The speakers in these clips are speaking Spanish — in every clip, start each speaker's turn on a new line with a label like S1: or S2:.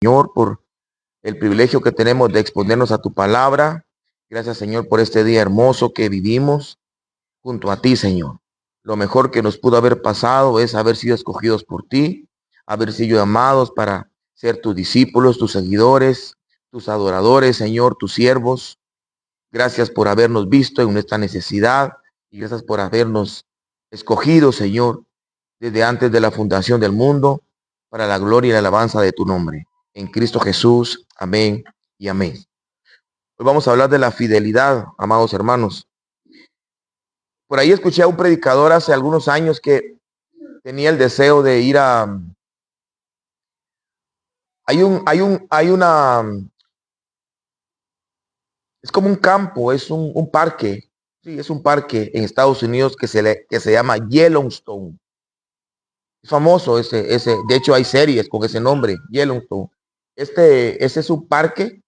S1: Señor, por el privilegio que tenemos de exponernos a tu palabra. Gracias, Señor, por este día hermoso que vivimos junto a ti, Señor. Lo mejor que nos pudo haber pasado es haber sido escogidos por ti, haber sido llamados para ser tus discípulos, tus seguidores, tus adoradores, Señor, tus siervos. Gracias por habernos visto en nuestra necesidad y gracias por habernos escogido, Señor, desde antes de la fundación del mundo, para la gloria y la alabanza de tu nombre. En Cristo Jesús, amén y amén. Hoy vamos a hablar de la fidelidad, amados hermanos. Por ahí escuché a un predicador hace algunos años que tenía el deseo de ir a... Hay una... Es como un campo, es un parque. Sí, es un parque en Estados Unidos que se llama Yellowstone. Es famoso ese. De hecho, hay series con ese nombre, Yellowstone. Ese es un parque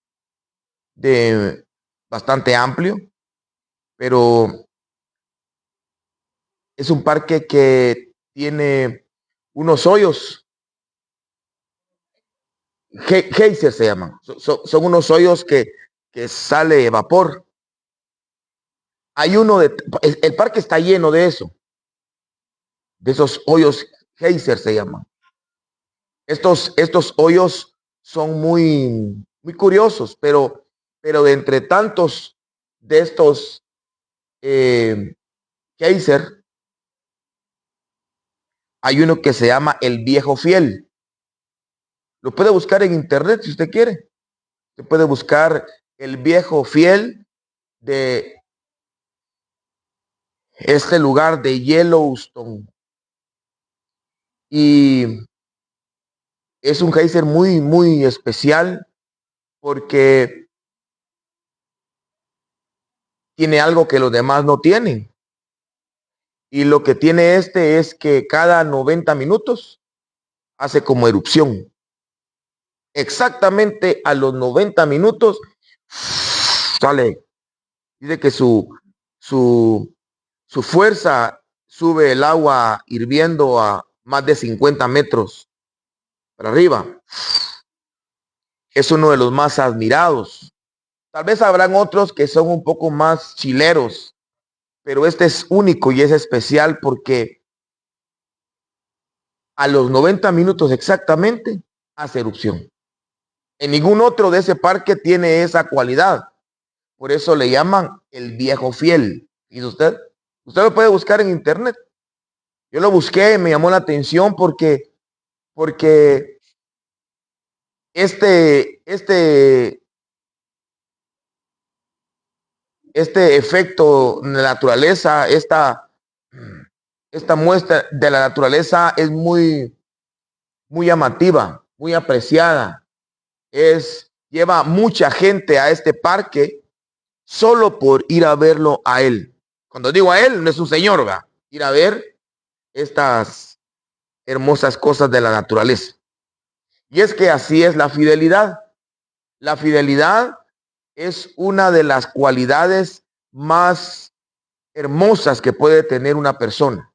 S1: de bastante amplio, pero es un parque que tiene unos hoyos, geyser se llaman, son unos hoyos que sale vapor. Hay el parque está lleno de de esos hoyos geyser se llaman. Estos hoyos son muy curiosos, pero de entre tantos de estos geyser, hay uno que se llama el Viejo Fiel. Lo puede buscar en internet si usted quiere. Usted puede buscar el Viejo Fiel de este lugar de Yellowstone. Y es un geyser muy especial porque tiene algo que los demás no tienen. Y lo que tiene es que cada 90 minutos hace como erupción. Exactamente a los 90 minutos sale. Dice que su fuerza sube el agua hirviendo a más de 50 metros para arriba. Es uno de los más admirados. Tal vez habrán otros que son un poco más chileros, pero este es único y es especial porque a los 90 minutos exactamente hace erupción. En ningún otro de ese parque tiene esa cualidad. Por eso le llaman el Viejo Fiel. ¿Y usted? Usted lo puede buscar en internet. Yo lo busqué y me llamó la atención porque este efecto de la naturaleza, esta muestra de la naturaleza es muy llamativa, muy apreciada. Lleva mucha gente a este parque solo por ir a verlo a él. Cuando digo a él, no es un señor, va. Ir a ver estas hermosas cosas de la naturaleza. Y es que así es la fidelidad. La fidelidad es una de las cualidades más hermosas que puede tener una persona.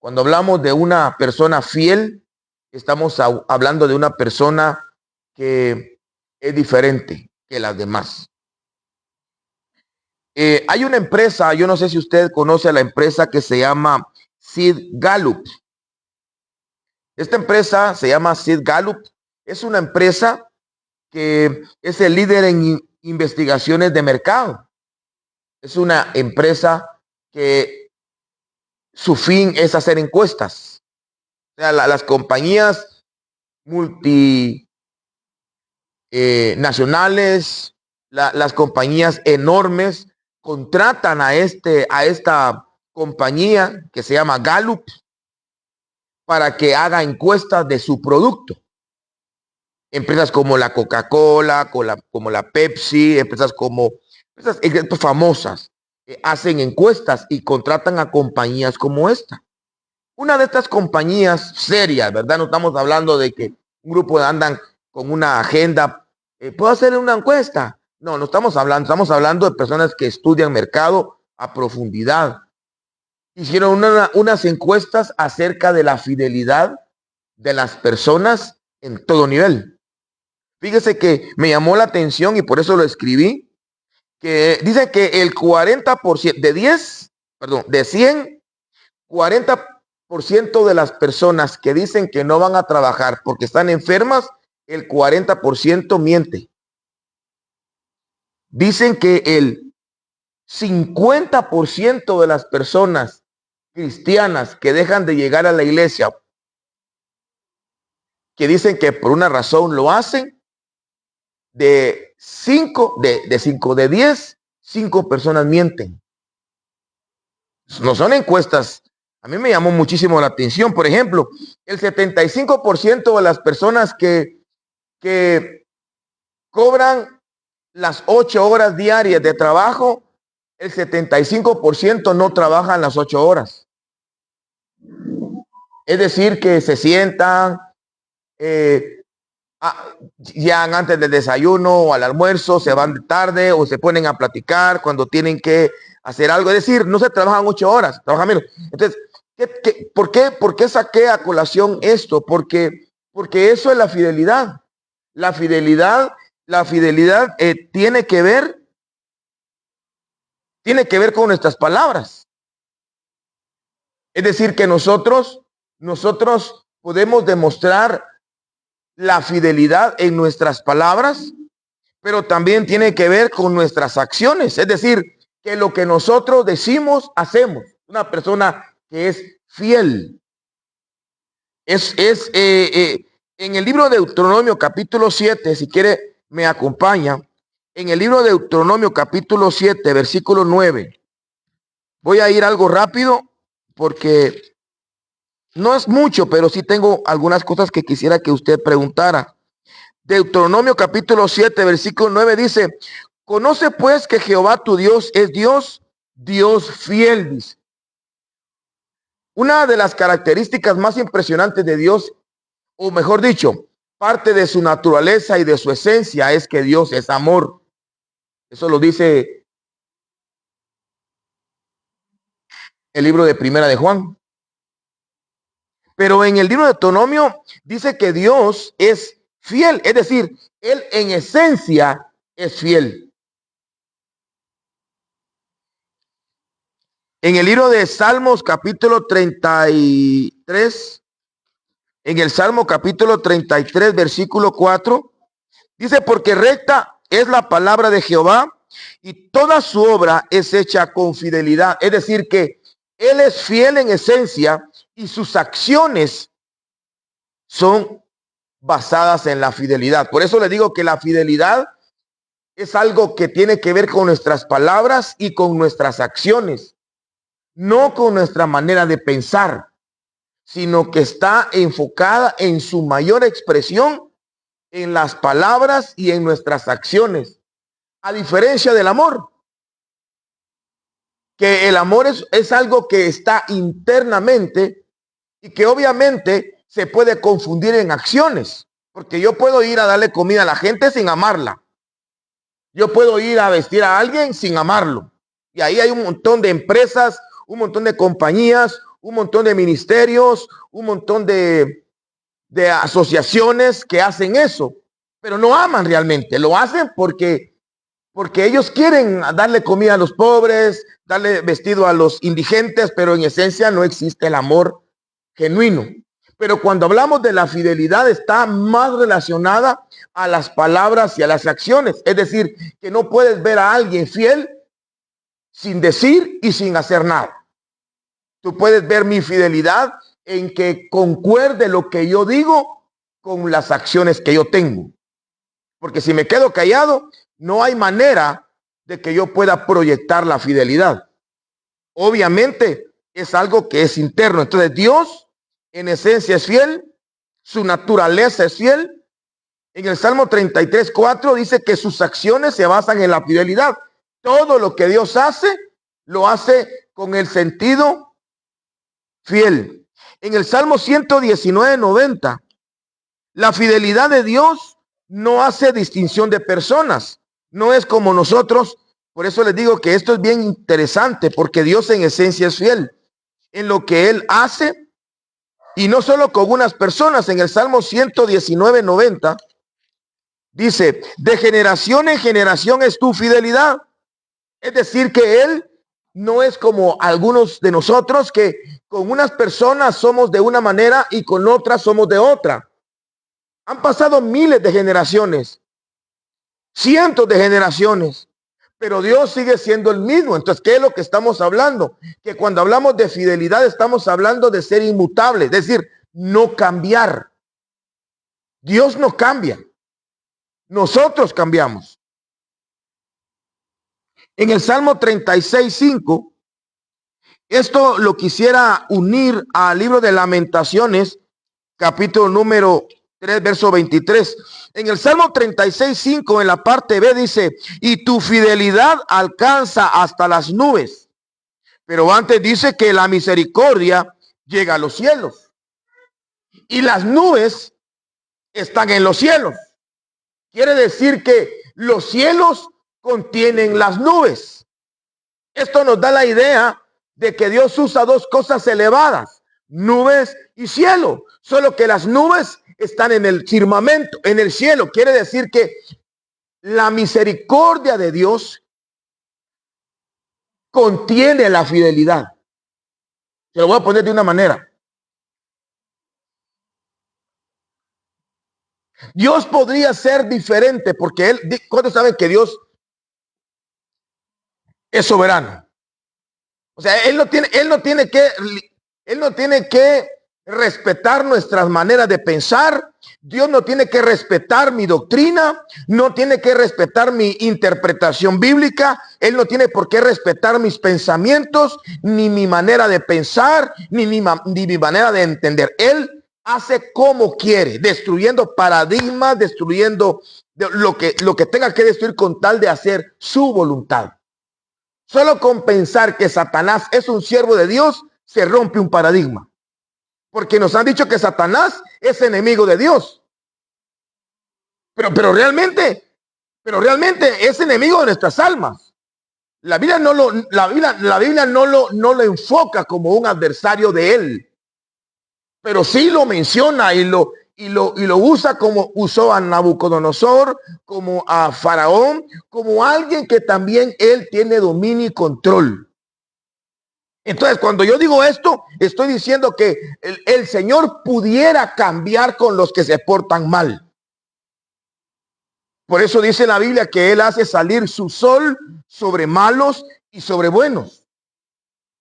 S1: Cuando hablamos de una persona fiel, estamos hablando de una persona que es diferente que las demás. Hay una empresa, yo no sé si usted conoce a la empresa que se llama Sid Gallup. Esta empresa se llama Sid Gallup. Es una empresa que es el líder en investigaciones de mercado. Es una empresa que su fin es hacer encuestas. O sea, las compañías multinacionales, las compañías enormes contratan a esta compañía que se llama Gallup para que haga encuestas de su producto. Empresas como la Coca-Cola, como la Pepsi, empresas famosas hacen encuestas y contratan a compañías como esta. Una de estas compañías serias, ¿verdad? No estamos hablando de que un grupo andan con una agenda. ¿Puedo hacer una encuesta? No estamos hablando de personas que estudian mercado a profundidad. Hicieron unas encuestas acerca de la fidelidad de las personas en todo nivel. Fíjese que me llamó la atención y por eso lo escribí, que dice que el 40% de 100, 40% de las personas que dicen que no van a trabajar porque están enfermas, el 40% miente. Dicen que el 50% de las personas cristianas que dejan de llegar a la iglesia, que dicen que por una razón lo hacen, de 10, 5 personas mienten. No son encuestas. A mí me llamó muchísimo la atención. Por ejemplo, el 75% de las personas que cobran las 8 horas diarias de trabajo, el 75% no trabajan las 8 horas. Es decir, que se sientan, llegan antes del desayuno o al almuerzo, se van de tarde o se ponen a platicar cuando tienen que hacer algo. Es decir, no se trabajan 8 horas, trabajan menos. Entonces, ¿por qué saqué a colación esto? Porque eso es la fidelidad. La fidelidad tiene que ver con nuestras palabras. Es decir, que nosotros podemos demostrar la fidelidad en nuestras palabras, pero también tiene que ver con nuestras acciones. Es decir, que lo que nosotros decimos, hacemos. Una persona que es fiel. En el libro de Deuteronomio capítulo 7, si quiere me acompaña, en el libro de Deuteronomio capítulo 7, versículo 9. Voy a ir algo rápido porque no es mucho, pero sí tengo algunas cosas que quisiera que usted preguntara. Deuteronomio capítulo 7, versículo 9 dice: conoce pues que Jehová tu Dios es Dios, Dios fiel, dice. Una de las características más impresionantes de Dios, o mejor dicho, parte de su naturaleza y de su esencia, es que Dios es amor. Eso lo dice el libro de Primera de Juan. Pero en el libro de Deuteronomio dice que Dios es fiel, es decir, Él en esencia es fiel. En el libro de Salmos capítulo 33, en el Salmo capítulo 33, versículo 4, dice: porque recta es la palabra de Jehová y toda su obra es hecha con fidelidad. Es decir, que Él es fiel en esencia y sus acciones son basadas en la fidelidad. Por eso le digo que la fidelidad es algo que tiene que ver con nuestras palabras y con nuestras acciones, no con nuestra manera de pensar, sino que está enfocada en su mayor expresión en las palabras y en nuestras acciones. A diferencia del amor, que el amor es algo que está internamente y que obviamente se puede confundir en acciones, porque yo puedo ir a darle comida a la gente sin amarla. Yo puedo ir a vestir a alguien sin amarlo. Y ahí hay un montón de empresas, un montón de compañías, un montón de ministerios, un montón de asociaciones que hacen eso, pero no aman realmente. Lo hacen porque ellos quieren darle comida a los pobres, darle vestido a los indigentes, pero en esencia no existe el amor genuino. Pero cuando hablamos de la fidelidad, está más relacionada a las palabras y a las acciones. Es decir, que no puedes ver a alguien fiel sin decir y sin hacer nada. Tú puedes ver mi fidelidad en que concuerde lo que yo digo con las acciones que yo tengo. Porque si me quedo callado, no hay manera de que yo pueda proyectar la fidelidad. Obviamente es algo que es interno. Entonces Dios en esencia es fiel, su naturaleza es fiel. En el Salmo 33, 4 dice que sus acciones se basan en la fidelidad. Todo lo que Dios hace, lo hace con el sentido fiel. En el Salmo 119, 90, la fidelidad de Dios no hace distinción de personas. No es como nosotros. Por eso les digo que esto es bien interesante, porque Dios en esencia es fiel en lo que Él hace, y no solo con unas personas. En el Salmo 119, 90 Dice, de generación en generación es tu fidelidad. Es decir, que Él no es como algunos de nosotros que con unas personas somos de una manera y con otras somos de otra. Han pasado miles de generaciones, cientos de generaciones, pero Dios sigue siendo el mismo. Entonces, ¿qué es lo que estamos hablando? Que cuando hablamos de fidelidad estamos hablando de ser inmutable, es decir, no cambiar. Dios no cambia, nosotros cambiamos. En el Salmo 36:5, esto lo quisiera unir al libro de Lamentaciones, capítulo número 3, verso 23. En el Salmo 36:5, en la parte B, dice, y tu fidelidad alcanza hasta las nubes. Pero antes dice que la misericordia llega a los cielos. Y las nubes están en los cielos. Quiere decir que los cielos contienen las nubes. Esto nos da la idea de que Dios usa dos cosas elevadas, nubes y cielo. Solo que las nubes están en el firmamento, en el cielo. Quiere decir que la misericordia de Dios contiene la fidelidad. Se lo voy a poner de una manera. Dios podría ser diferente porque Él, ¿cuántos saben que Dios es soberano? O sea, Él no tiene que respetar nuestras maneras de pensar. Dios no tiene que respetar mi doctrina, no tiene que respetar mi interpretación bíblica. Él no tiene por qué respetar mis pensamientos, ni mi manera de pensar, ni mi manera de entender. Él hace como quiere, destruyendo paradigmas, destruyendo lo que tenga que destruir con tal de hacer su voluntad. Solo con pensar que Satanás es un siervo de Dios, se rompe un paradigma. Porque nos han dicho que Satanás es enemigo de Dios. Pero realmente es enemigo de nuestras almas. La Biblia no lo enfoca como un adversario de él. Pero sí lo menciona y lo usa como usó a Nabucodonosor, como a Faraón, como alguien que también él tiene dominio y control. Entonces, cuando yo digo esto, estoy diciendo que el Señor pudiera cambiar con los que se portan mal. Por eso dice la Biblia que Él hace salir su sol sobre malos y sobre buenos.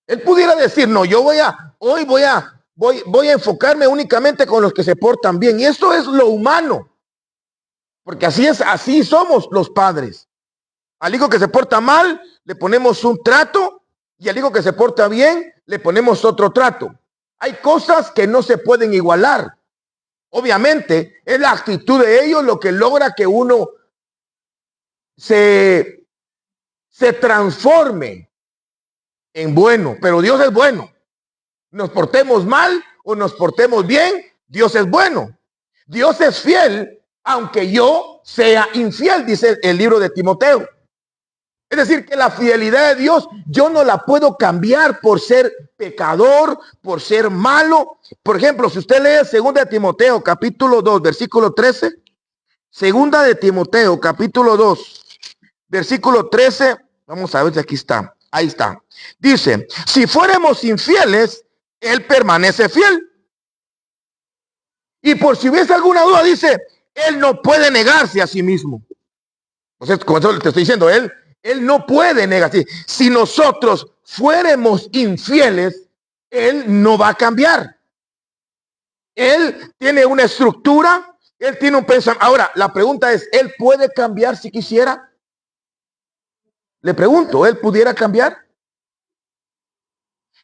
S1: Él pudiera decir, no, yo voy a enfocarme únicamente con los que se portan bien. Y esto es lo humano. Porque así somos los padres. Al hijo que se porta mal, le ponemos un trato, y al hijo que se porta bien, le ponemos otro trato. Hay cosas que no se pueden igualar. Obviamente, es la actitud de ellos lo que logra que uno se transforme en bueno. Pero Dios es bueno. Nos portemos mal o nos portemos bien, Dios es bueno. Dios es fiel, aunque yo sea infiel, dice el libro de Timoteo. Es decir, que la fidelidad de Dios yo no la puedo cambiar por ser pecador, por ser malo. Por ejemplo, si usted lee 2 de Timoteo capítulo 2, versículo 13. 2 de Timoteo capítulo 2, versículo 13. Vamos a ver si aquí está. Ahí está. Dice, si fuéramos infieles, Él permanece fiel. Y por si hubiese alguna duda, dice, Él no puede negarse a sí mismo. Entonces, como eso te estoy diciendo, Él no puede negarse. Si nosotros fuéramos infieles, Él no va a cambiar. Él tiene una estructura, Él tiene un pensamiento. Ahora, la pregunta es, ¿Él puede cambiar si quisiera? Le pregunto, ¿Él pudiera cambiar?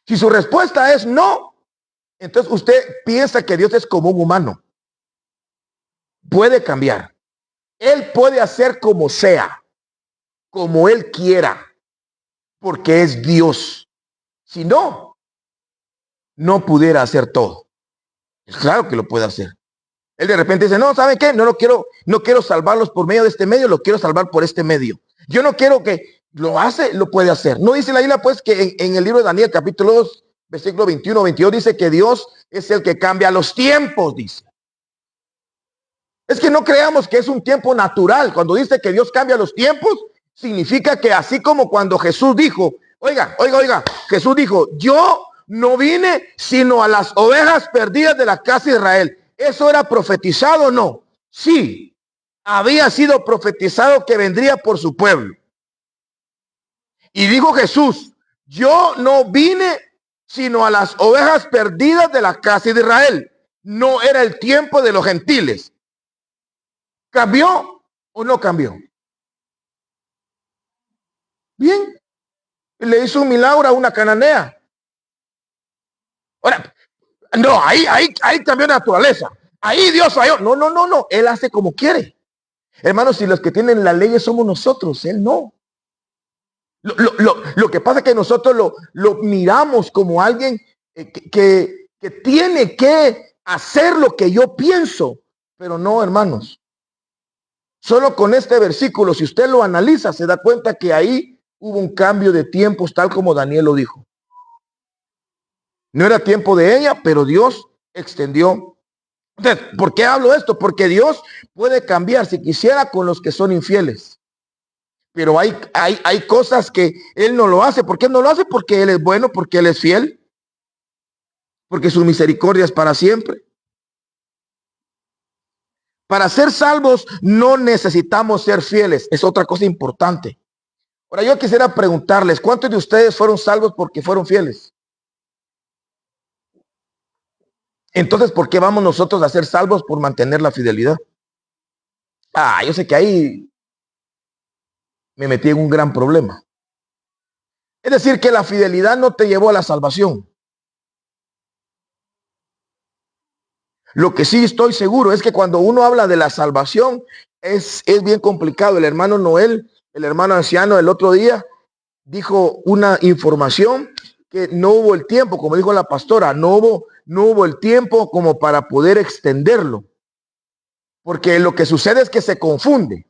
S1: Si su respuesta es no, entonces usted piensa que Dios es como un humano. Puede cambiar. Él puede hacer como sea, como Él quiera, porque es Dios. Si no, no pudiera hacer todo. Claro que lo puede hacer. Él de repente dice, no, ¿saben qué? No quiero salvarlos por medio de este medio, lo quiero salvar por este medio. Yo no quiero que lo puede hacer. No dice la Biblia, pues, que en el libro de Daniel, capítulo 2, versículo 21, 22, dice que Dios es el que cambia los tiempos, dice. Es que no creamos que es un tiempo natural. Cuando dice que Dios cambia los tiempos, significa que así como cuando Jesús dijo, oiga, Jesús dijo, yo no vine sino a las ovejas perdidas de la casa de Israel. ¿Eso era profetizado o no? Sí, había sido profetizado que vendría por su pueblo. Y dijo Jesús, yo no vine sino a las ovejas perdidas de la casa de Israel. No era el tiempo de los gentiles. ¿Cambió o no cambió? Bien, le hizo un milagro a una cananea. Ahora, no, ahí cambió naturaleza. Ahí Dios falló. No. Él hace como quiere. Hermanos, si los que tienen la ley somos nosotros, Él no. Lo que pasa es que nosotros lo miramos como alguien que tiene que hacer lo que yo pienso. Pero no, hermanos. Solo con este versículo, si usted lo analiza, se da cuenta que ahí hubo un cambio de tiempos, tal como Daniel lo dijo. No era tiempo de ella, pero Dios extendió. Entonces, ¿por qué hablo esto? Porque Dios puede cambiar si quisiera con los que son infieles. Pero hay cosas que Él no lo hace. ¿Por qué no lo hace? Porque Él es bueno, porque Él es fiel, porque su misericordia es para siempre. Para ser salvos no necesitamos ser fieles. Es otra cosa importante. Ahora yo quisiera preguntarles, ¿cuántos de ustedes fueron salvos porque fueron fieles? Entonces, ¿por qué vamos nosotros a ser salvos por mantener la fidelidad? Yo sé que ahí me metí en un gran problema. Es decir, que la fidelidad no te llevó a la salvación. Lo que sí estoy seguro es que cuando uno habla de la salvación, es bien complicado. El hermano Noel, el hermano anciano, el otro día dijo una información que no hubo el tiempo, como dijo la pastora, no hubo el tiempo como para poder extenderlo. Porque lo que sucede es que se confunde.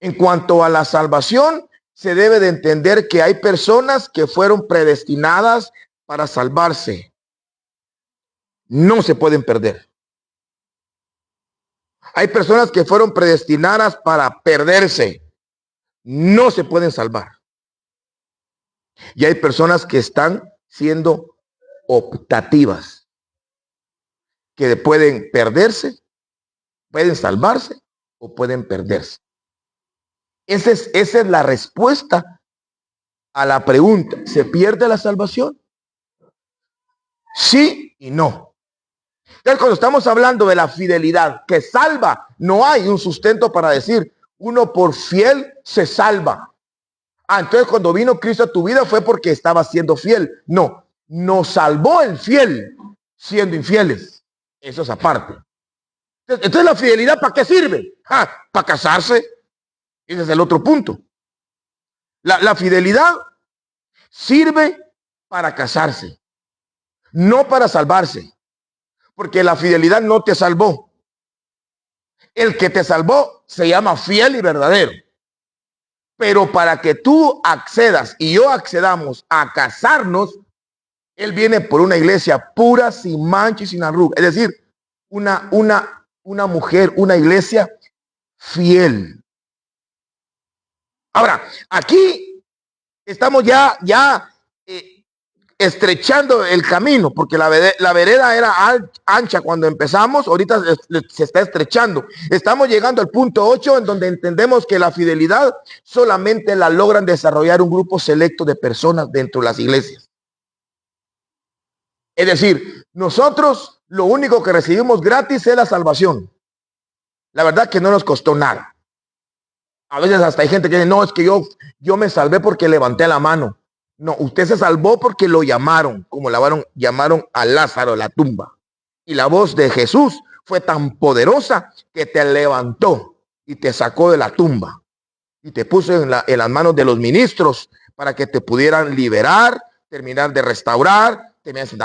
S1: En cuanto a la salvación, se debe de entender que hay personas que fueron predestinadas para salvarse. No se pueden perder. Hay personas que fueron predestinadas para perderse. No se pueden salvar. Y hay personas que están siendo optativas, que pueden perderse, pueden salvarse o pueden perderse. Esa es la respuesta a la pregunta. ¿Se pierde la salvación? Sí y no. Entonces, cuando estamos hablando de la fidelidad que salva, no hay un sustento para decir uno por fiel se salva. Entonces cuando vino Cristo a tu vida fue porque estaba siendo fiel. No, nos salvó el fiel siendo infieles. Eso es aparte. Entonces la fidelidad, ¿para qué sirve? Para casarse. Ese es el otro punto. La fidelidad sirve para casarse, no para salvarse. Porque la fidelidad no te salvó. El que te salvó se llama fiel y verdadero. Pero para que tú accedas y yo accedamos a casarnos, Él viene por una iglesia pura, sin mancha y sin arruga. Es decir, una mujer, una iglesia fiel. Ahora, aquí estamos ya estrechando el camino, porque la vereda era ancha cuando empezamos, ahorita se está estrechando. Estamos llegando al punto 8, en donde entendemos que la fidelidad solamente la logran desarrollar un grupo selecto de personas dentro de las iglesias. Es decir, nosotros lo único que recibimos gratis es la salvación. La verdad que no nos costó nada. A veces hasta hay gente que dice, no, es que yo me salvé porque levanté la mano. No, usted se salvó porque lo llamaron, como llamaron a Lázaro a la tumba. Y la voz de Jesús fue tan poderosa que te levantó y te sacó de la tumba. Y te puso en las manos de los ministros para que te pudieran liberar, terminar de restaurar,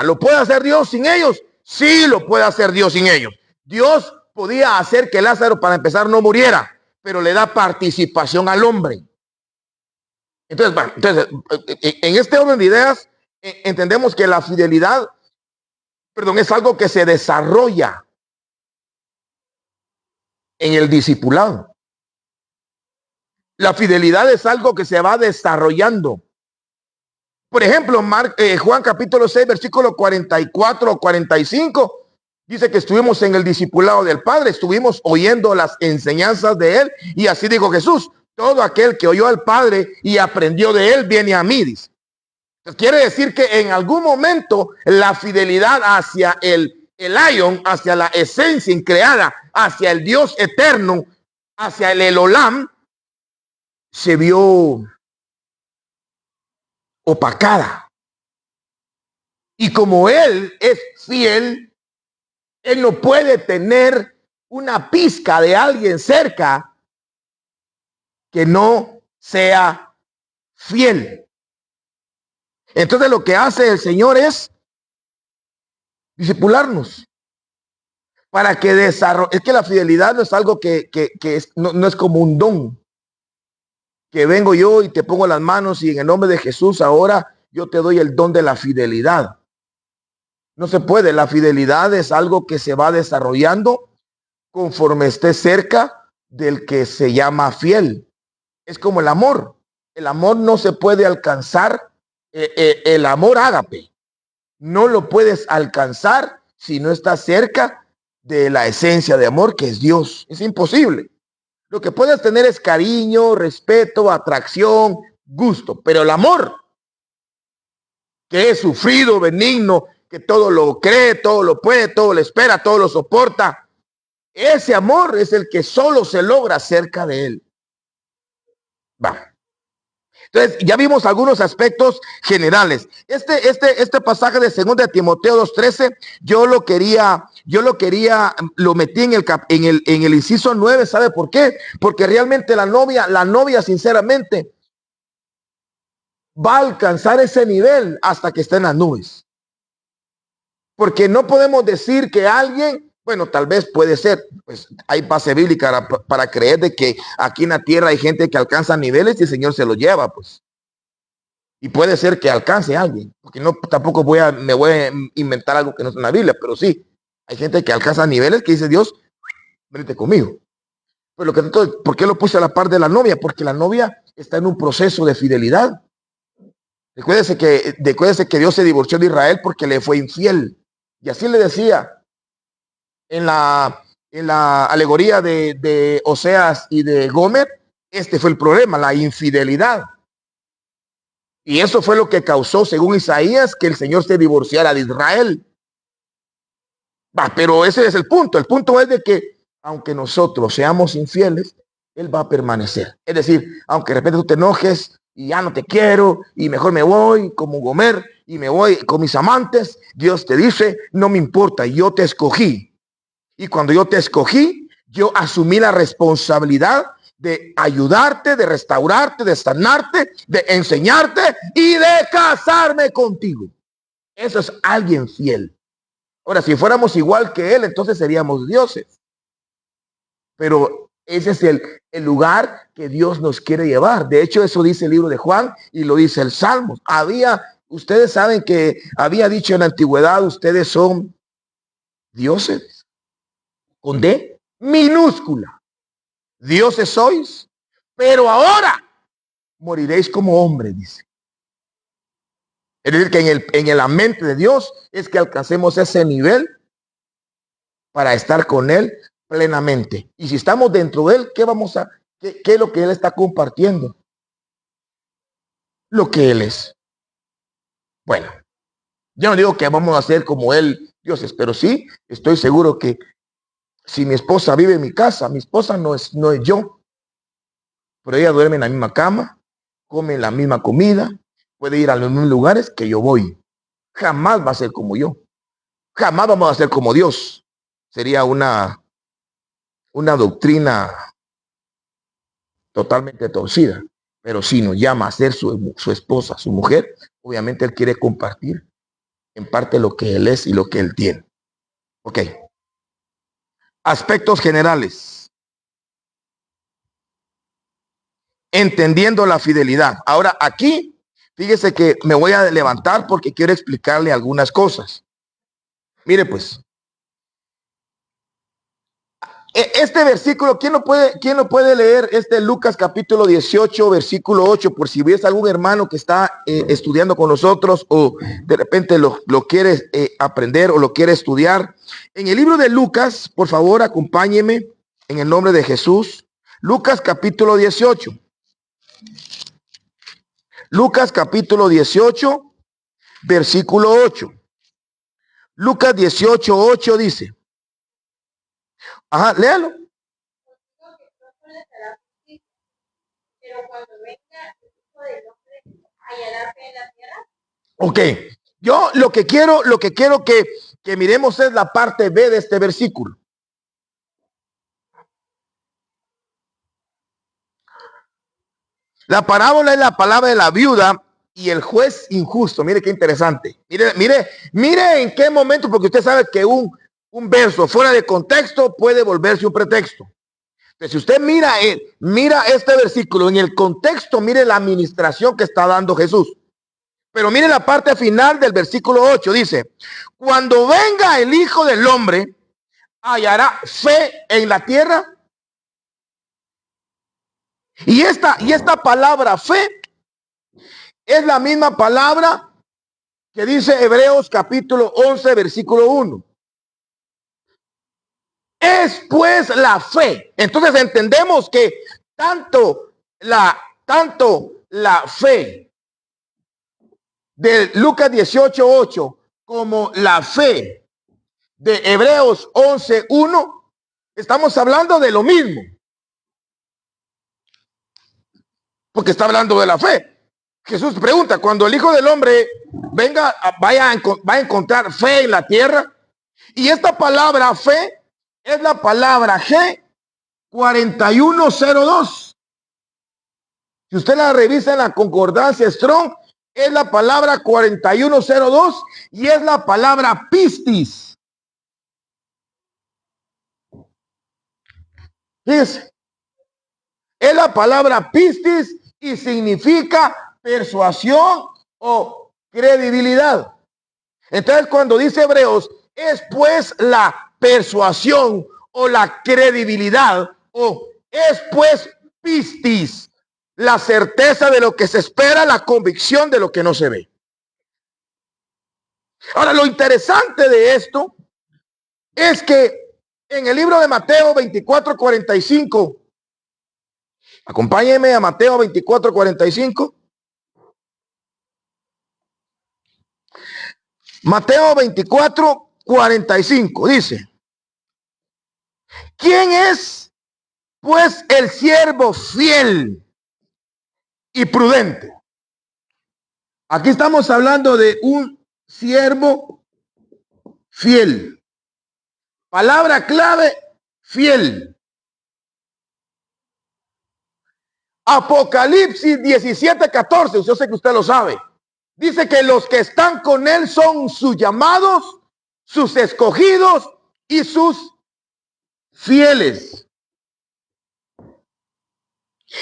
S1: ¿Lo puede hacer Dios sin ellos? Sí, lo puede hacer Dios sin ellos. Dios podía hacer que Lázaro, para empezar, no muriera, pero le da participación al hombre. Entonces, en este orden de ideas, entendemos que la fidelidad, es algo que se desarrolla. en el discipulado. La fidelidad es algo que se va desarrollando. Por ejemplo, Juan capítulo 6, versículo 44 o 45, dice que estuvimos en el discipulado del Padre, estuvimos oyendo las enseñanzas de Él, y así dijo Jesús: todo aquel que oyó al Padre y aprendió de Él, viene a mí, dice. Entonces, quiere decir que en algún momento la fidelidad hacia el Elion, hacia la esencia increada, hacia el Dios eterno, hacia el Elolam, se vio opacada. Y como Él es fiel, Él no puede tener una pizca de alguien cerca que no sea fiel. Entonces lo que hace el Señor es discipularnos para que desarrolle. Es que la fidelidad no es algo que no es como un don, que vengo yo y te pongo las manos y en el nombre de Jesús ahora yo te doy el don de la fidelidad. No se puede. La fidelidad es algo que se va desarrollando conforme esté cerca del que se llama fiel. Es como el amor. El amor no se puede alcanzar. El amor ágape no lo puedes alcanzar si no estás cerca de la esencia de amor, que es Dios. Es imposible. Lo que puedes tener es cariño, respeto, atracción, gusto, pero el amor, que es sufrido, benigno, que todo lo cree, todo lo puede, todo lo espera, todo lo soporta, ese amor es el que solo se logra cerca de Él. Va. Entonces, ya vimos algunos aspectos generales. Este pasaje de 2 Timoteo 2:13, lo metí en el inciso 9. ¿Sabe por qué? Porque realmente la novia sinceramente va a alcanzar ese nivel hasta que esté en las nubes. Porque no podemos decir que alguien, bueno, tal vez puede ser, pues hay base bíblica para creer de que aquí en la tierra hay gente que alcanza niveles y el Señor se lo lleva, pues. Y puede ser que alcance a alguien, porque no tampoco me voy a inventar algo que no es en la Biblia, pero sí, hay gente que alcanza niveles que dice Dios, venite conmigo. Pero ¿por qué lo puse a la par de la novia? Porque la novia está en un proceso de fidelidad. Recuérdese que Dios se divorció de Israel porque le fue infiel. Y así le decía en la alegoría de Oseas y de Gomer. Este fue el problema, la infidelidad. Y eso fue lo que causó, según Isaías, que el Señor se divorciara de Israel. Pero ese es el punto. El punto es de que aunque nosotros seamos infieles, Él va a permanecer. Es decir, aunque de repente tú te enojes y ya no te quiero y mejor me voy como Gomer y me voy con mis amantes, Dios te dice: no me importa, yo te escogí. Y cuando yo te escogí, yo asumí la responsabilidad de ayudarte, de restaurarte, de sanarte, de enseñarte y de casarme contigo. Eso es alguien fiel. Ahora, si fuéramos igual que Él, entonces seríamos dioses. Pero ese es el lugar que Dios nos quiere llevar. De hecho, eso dice el libro de Juan y lo dice el Salmo. Ustedes saben que había dicho en la antigüedad: ustedes son dioses, con D minúscula. Dioses sois, pero ahora moriréis como hombres, dice. Es decir, que en la mente de Dios es que alcancemos ese nivel para estar con Él plenamente. Y si estamos dentro de Él, ¿qué es lo que Él está compartiendo? Lo que Él es. Bueno, yo no digo que vamos a ser como Él, dioses, pero sí estoy seguro que si mi esposa vive en mi casa, mi esposa no es yo, pero ella duerme en la misma cama, come la misma comida, puede ir a los mismos lugares que yo voy. Jamás va a ser como yo. Jamás vamos a ser como Dios. Sería una doctrina totalmente torcida. Pero si nos llama a ser su esposa, su mujer, obviamente Él quiere compartir en parte lo que Él es y lo que Él tiene. Ok. Aspectos generales. Entendiendo la fidelidad. Ahora aquí, fíjese que me voy a levantar porque quiero explicarle algunas cosas. Mire pues, Este versículo, quién lo puede leer? Lucas capítulo 18, versículo 8, por si ves algún hermano que está estudiando con nosotros o de repente lo quiere aprender o lo quiere estudiar. En el libro de Lucas, por favor, acompáñeme en el nombre de Jesús. Lucas capítulo 18. Lucas capítulo 18, versículo 8. Lucas 18, 8 dice. Ajá, léalo. Ok, yo lo que quiero que miremos es la parte B de este versículo. La parábola es la palabra de la viuda y el juez injusto. Mire qué interesante. Mire en qué momento, porque usted sabe que un verso fuera de contexto puede volverse un pretexto. Entonces, si usted mira este versículo en el contexto, mire la administración que está dando Jesús. Pero mire la parte final del versículo 8, dice, cuando venga el Hijo del Hombre, ¿hallará fe en la tierra? Y esta palabra fe es la misma palabra que dice Hebreos capítulo 11, versículo 1. Es pues la fe. Entonces entendemos que tanto la fe de Lucas 18, 8 como la fe de Hebreos 11, 1, estamos hablando de lo mismo. Porque está hablando de la fe. Jesús pregunta, cuando el Hijo del Hombre venga, va a encontrar fe en la tierra. Y esta palabra fe es la palabra G 4102. Si usted la revisa en la concordancia Strong, es la palabra 4102 y es la palabra pistis. Fíjese, es la palabra pistis y significa persuasión o credibilidad. Entonces, cuando dice Hebreos, es pues la persuasión o la credibilidad, o es pues pistis, la certeza de lo que se espera, la convicción de lo que no se ve. Ahora, lo interesante de esto es que en el libro de Mateo 24, 45, acompáñenme a Mateo 24, 45. Mateo 24, 45 dice, ¿quién es pues el siervo fiel y prudente? Aquí estamos hablando de un siervo fiel. Palabra clave, fiel. Apocalipsis 17, 14, yo sé que usted lo sabe. Dice que los que están con él son sus llamados, sus escogidos y sus fieles.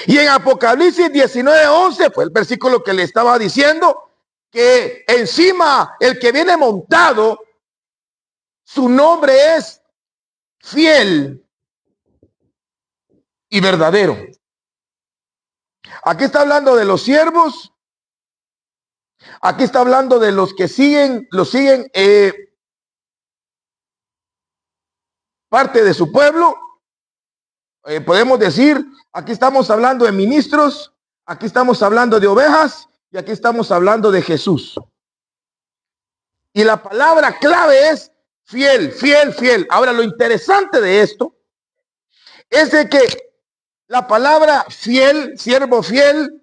S1: Y en Apocalipsis 19, 11 fue el versículo que le estaba diciendo, que encima el que viene montado, su nombre es fiel y verdadero. Aquí está hablando de los siervos. Aquí está hablando de los que lo siguen parte de su pueblo. Podemos decir, aquí estamos hablando de ministros, aquí estamos hablando de ovejas y aquí estamos hablando de Jesús. Y la palabra clave es fiel, fiel, fiel. Ahora, lo interesante de esto es de que la palabra fiel, siervo fiel,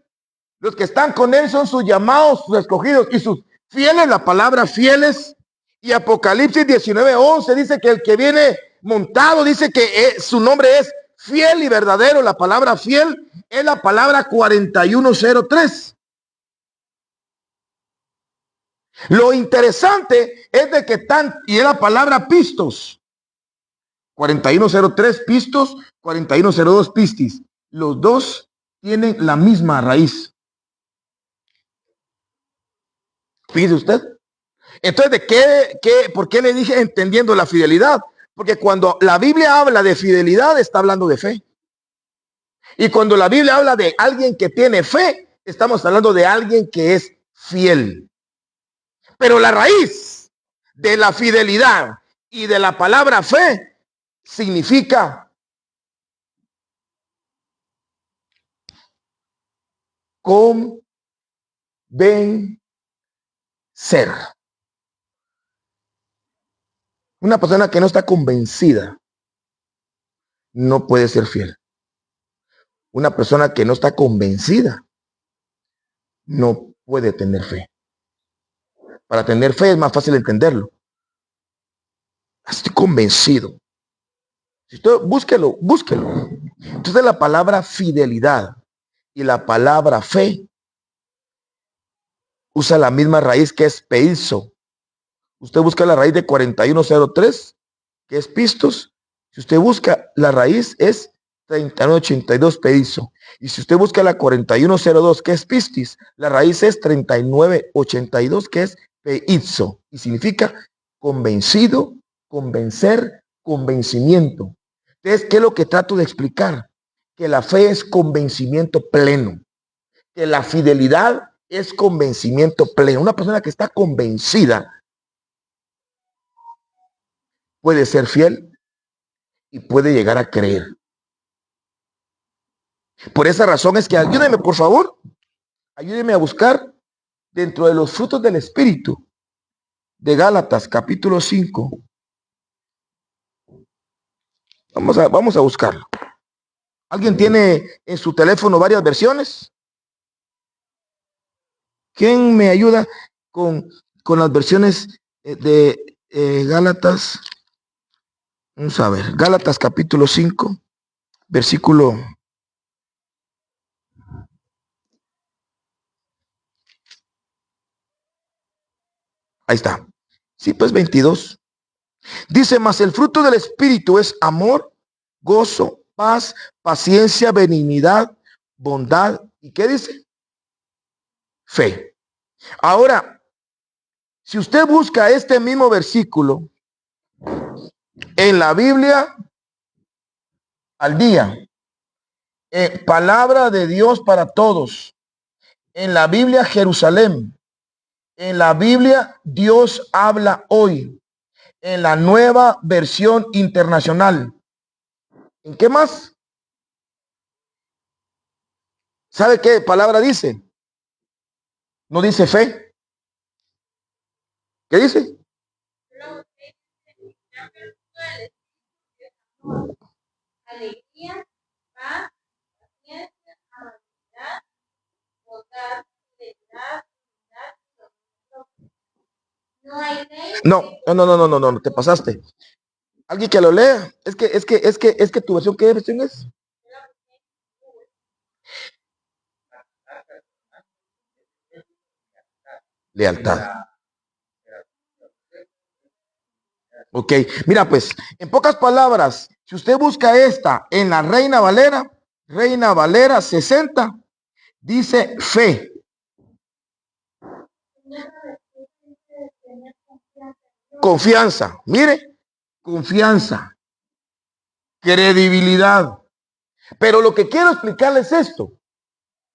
S1: los que están con él son sus llamados, sus escogidos y sus fieles, la palabra fieles. Y Apocalipsis 19, 11 dice que el que viene montado, dice que su nombre es fiel y verdadero. La palabra fiel es la palabra 4103. Lo interesante es de que y es la palabra pistos. 4103 pistos, 4102 pistis. Los dos tienen la misma raíz. Fíjese usted. Entonces, ¿por qué le dije entendiendo la fidelidad? Porque cuando la Biblia habla de fidelidad, está hablando de fe. Y cuando la Biblia habla de alguien que tiene fe, estamos hablando de alguien que es fiel. Pero la raíz de la fidelidad y de la palabra fe significa convencer. Una persona que no está convencida no puede ser fiel. Una persona que no está convencida no puede tener fe. Para tener fe es más fácil entenderlo. Estoy convencido. Si usted, búsquelo. Entonces la palabra fidelidad y la palabra fe usa la misma raíz, que es peizo. Usted busca la raíz de 4103, que es pistos. Si usted busca la raíz, es 3982 peizo. Y si usted busca la 4102, que es pistis, la raíz es 3982, que es peizo. Y significa convencido, convencer, convencimiento. Entonces, ¿qué es lo que trato de explicar? Que la fe es convencimiento pleno. Que la fidelidad es convencimiento pleno. Una persona que está convencida puede ser fiel y puede llegar a creer. Por esa razón es que ayúdeme, por favor, ayúdeme a buscar dentro de los frutos del Espíritu de Gálatas, capítulo 5. Vamos a buscarlo. ¿Alguien tiene en su teléfono varias versiones? ¿Quién me ayuda con las versiones de Gálatas? Vamos a ver, Gálatas capítulo 5, versículo. Ahí está. Sí, pues 22. Dice, mas el fruto del Espíritu es amor, gozo, paz, paciencia, benignidad, bondad. ¿Y qué dice? Fe. Ahora, si usted busca este mismo versículo en la Biblia al día, palabra de Dios para todos, en la Biblia Jerusalén, en la Biblia Dios habla hoy, en la nueva versión internacional. ¿En qué más? ¿Sabe qué palabra dice? No dice fe. ¿Qué dice? Alegría, paz, paciencia, amabilidad, bondad, fidelidad, no hay ley. No, te pasaste. Alguien que lo lea. Es que tu versión, ¿qué versión es? Lealtad. Ok, mira pues, en pocas palabras, si usted busca esta en la Reina Valera 60, dice fe. Confianza, mire, confianza, credibilidad. Pero lo que quiero explicarles es esto.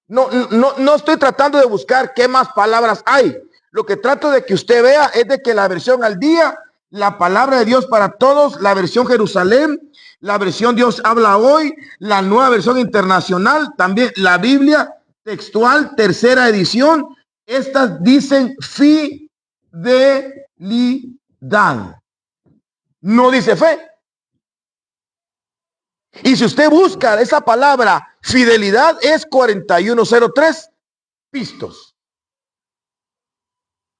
S1: No estoy tratando de buscar qué más palabras hay. Lo que trato de que usted vea es de que la versión al día, la palabra de Dios para todos, la versión Jerusalén, la versión Dios habla hoy, la nueva versión internacional, también la Biblia textual, tercera edición, estas dicen fidelidad. No dice fe. Y si usted busca esa palabra fidelidad, es 4103 pistos.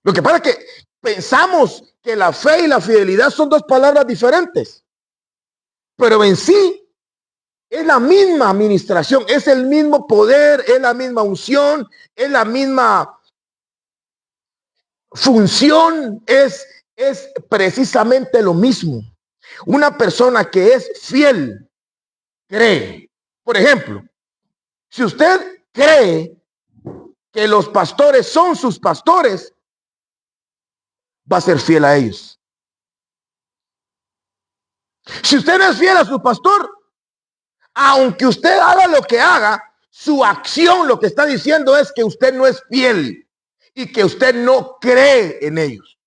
S1: Lo que pasa es que pensamos que la fe y la fidelidad son dos palabras diferentes, pero en sí es la misma administración, es el mismo poder, es la misma unción, es la misma función, es precisamente lo mismo. Una persona que es fiel cree. Por ejemplo, si usted cree que los pastores son sus pastores, va a ser fiel a ellos. Si usted no es fiel a su pastor, aunque usted haga lo que haga, su acción lo que está diciendo es que usted no es fiel y que usted no cree en ellos.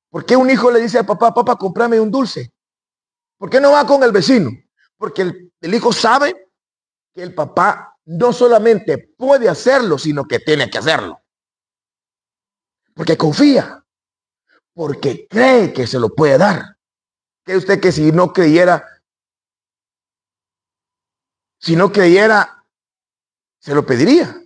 S1: ¿Por qué un hijo le dice al papá, papá, cómprame un dulce? ¿Por qué no va con el vecino? Porque el hijo sabe que el papá no solamente puede hacerlo, sino que tiene que hacerlo. Porque confía, porque cree que se lo puede dar. ¿Cree usted que si no creyera, se lo pediría?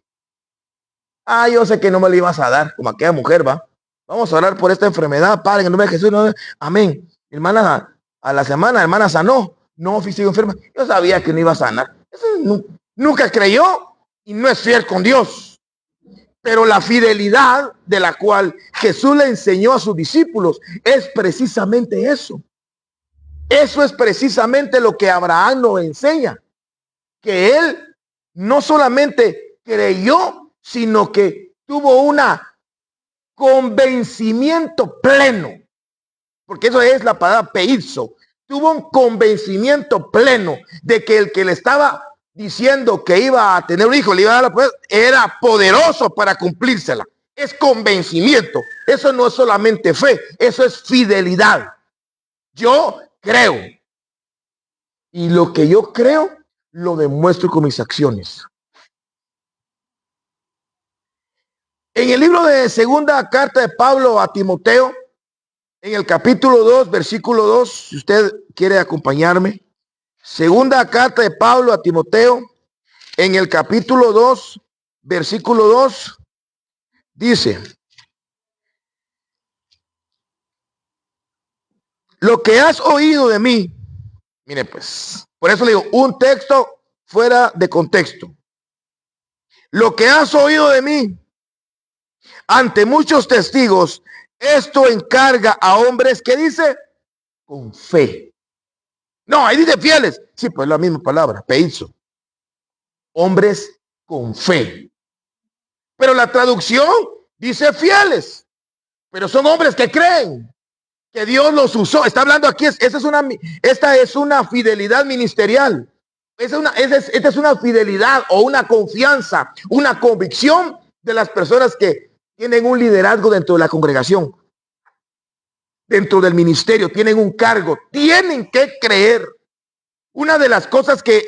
S1: Ah, yo sé que no me lo ibas a dar, como aquella mujer, va. Vamos a orar por esta enfermedad, Padre, en el nombre de Jesús. No, amén. Hermana, a la semana, hermana sanó. No, sigo enferma. Yo sabía que no iba a sanar. Eso nunca creyó y no es fiel con Dios. Pero la fidelidad de la cual Jesús le enseñó a sus discípulos es precisamente eso. Eso es precisamente lo que Abraham nos enseña. Que él no solamente creyó, sino que tuvo una convencimiento pleno, porque eso es la palabra peizo. Tuvo un convencimiento pleno de que el que le estaba diciendo que iba a tener un hijo, le iba a dar la poder, era poderoso para cumplírsela. Es convencimiento. Eso no es solamente fe, eso es fidelidad. Yo creo. Y lo que yo creo, lo demuestro con mis acciones. En el libro de segunda carta de Pablo a Timoteo, en el capítulo 2, versículo 2, si usted quiere acompañarme. Segunda carta de Pablo a Timoteo, en el capítulo 2, versículo 2, dice: lo que has oído de mí, mire pues, por eso le digo, un texto fuera de contexto. Lo que has oído de mí ante muchos testigos, esto encarga a hombres que dice con fe. No, ahí dice fieles. Sí, pues la misma palabra, peizo. Hombres con fe. Pero la traducción dice fieles. Pero son hombres que creen que Dios los usó. Está hablando aquí, esta es una fidelidad ministerial. Esta es una fidelidad o una confianza, una convicción de las personas que tienen un liderazgo dentro de la congregación, dentro del ministerio, tienen un cargo, tienen que creer. Una de las cosas que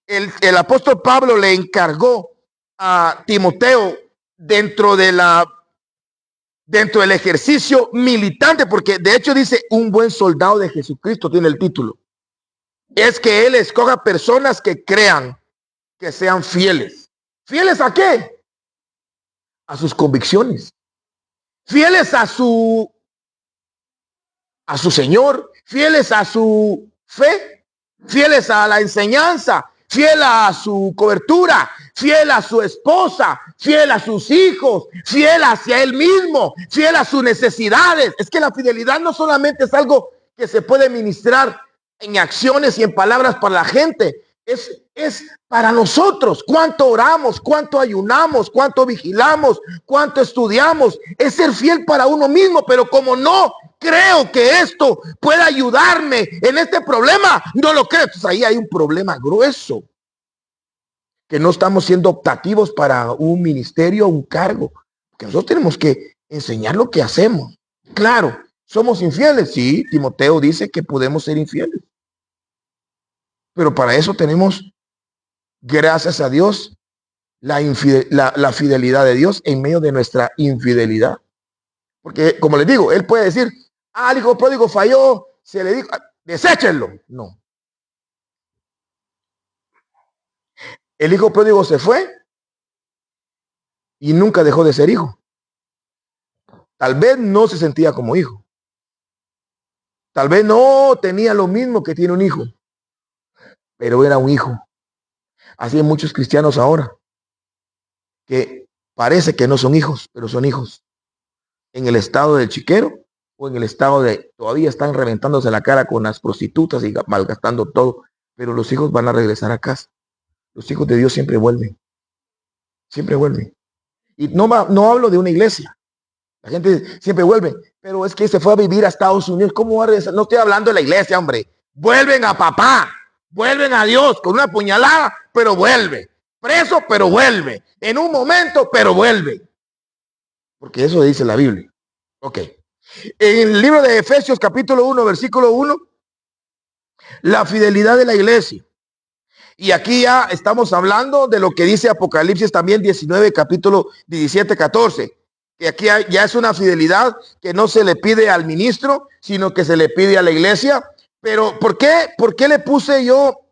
S1: el apóstol Pablo le encargó a Timoteo dentro del ejercicio militante, porque de hecho dice un buen soldado de Jesucristo, tiene el título, es que él escoja personas que crean, que sean fieles. ¿Fieles a qué? A sus convicciones. Fieles a su Señor, fieles a su fe, fieles a la enseñanza, fiel a su cobertura, fiel a su esposa, fiel a sus hijos, fiel hacia él mismo, fiel a sus necesidades. Es que la fidelidad no solamente es algo que se puede ministrar en acciones y en palabras para la gente, es para nosotros. Cuánto oramos, cuánto ayunamos, cuánto vigilamos, cuánto estudiamos, es ser fiel para uno mismo. Pero como no creo que esto pueda ayudarme en este problema, no lo creo. Entonces ahí hay un problema grueso, que no estamos siendo optativos para un ministerio o un cargo, que nosotros tenemos que enseñar lo que hacemos. Claro, somos infieles, sí, Timoteo dice que podemos ser infieles, pero para eso tenemos, gracias a Dios, la fidelidad de Dios en medio de nuestra infidelidad. Porque, como les digo, él puede decir, el hijo pródigo falló, se le dijo, deséchenlo. No. El hijo pródigo se fue y nunca dejó de ser hijo. Tal vez no se sentía como hijo. Tal vez no tenía lo mismo que tiene un hijo, pero era un hijo. Así hay muchos cristianos ahora que parece que no son hijos, pero son hijos. En el estado del chiquero o en el estado de todavía están reventándose la cara con las prostitutas y malgastando todo, pero los hijos van a regresar a casa. Los hijos de Dios siempre vuelven. Siempre vuelven. Y no hablo de una iglesia. La gente siempre vuelve, pero es que se fue a vivir a Estados Unidos. ¿Cómo va a regresar? No estoy hablando de la iglesia, hombre. vuelven a papá, vuelven a Dios con una puñalada, pero vuelve. Preso, pero vuelve. En un momento, pero vuelve. Porque eso dice la Biblia. Ok. En el libro de Efesios capítulo 1, versículo 1, la fidelidad de la iglesia. Y aquí ya estamos hablando de lo que dice Apocalipsis también 19, capítulo 17, 14. Que aquí ya es una fidelidad que no se le pide al ministro, sino que se le pide a la iglesia. Pero ¿por qué le puse yo?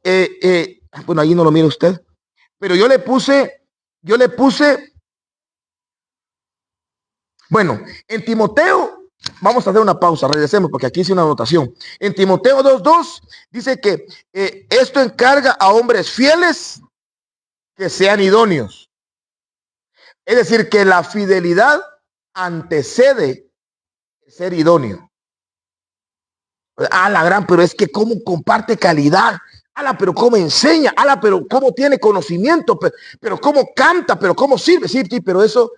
S1: Bueno, ahí no lo mira usted. Pero yo le puse, bueno, en Timoteo, vamos a hacer una pausa, regresemos porque aquí hice una anotación. En Timoteo 2:2 dice que esto encarga a hombres fieles que sean idóneos. Es decir, que la fidelidad antecede ser idóneo. La gran, pero es que cómo comparte calidad. Pero cómo enseña. Pero cómo tiene conocimiento. Pero cómo canta. Pero cómo sirve. Sí, pero eso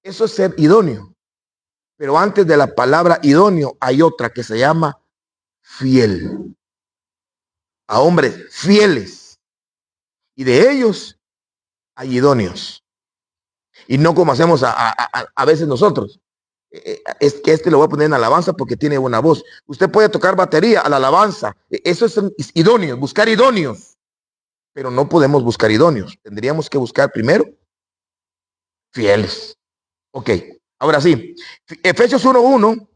S1: es ser idóneo. Pero antes de la palabra idóneo hay otra que se llama fiel. A hombres fieles. Y de ellos hay idóneos. Y no como hacemos a veces nosotros. Es que lo voy a poner en alabanza porque tiene buena voz. Usted puede tocar batería a la alabanza. Eso es idóneo, buscar idóneos. Pero no podemos buscar idóneos. Tendríamos que buscar primero fieles. Ok, ahora sí. Efesios 1:1.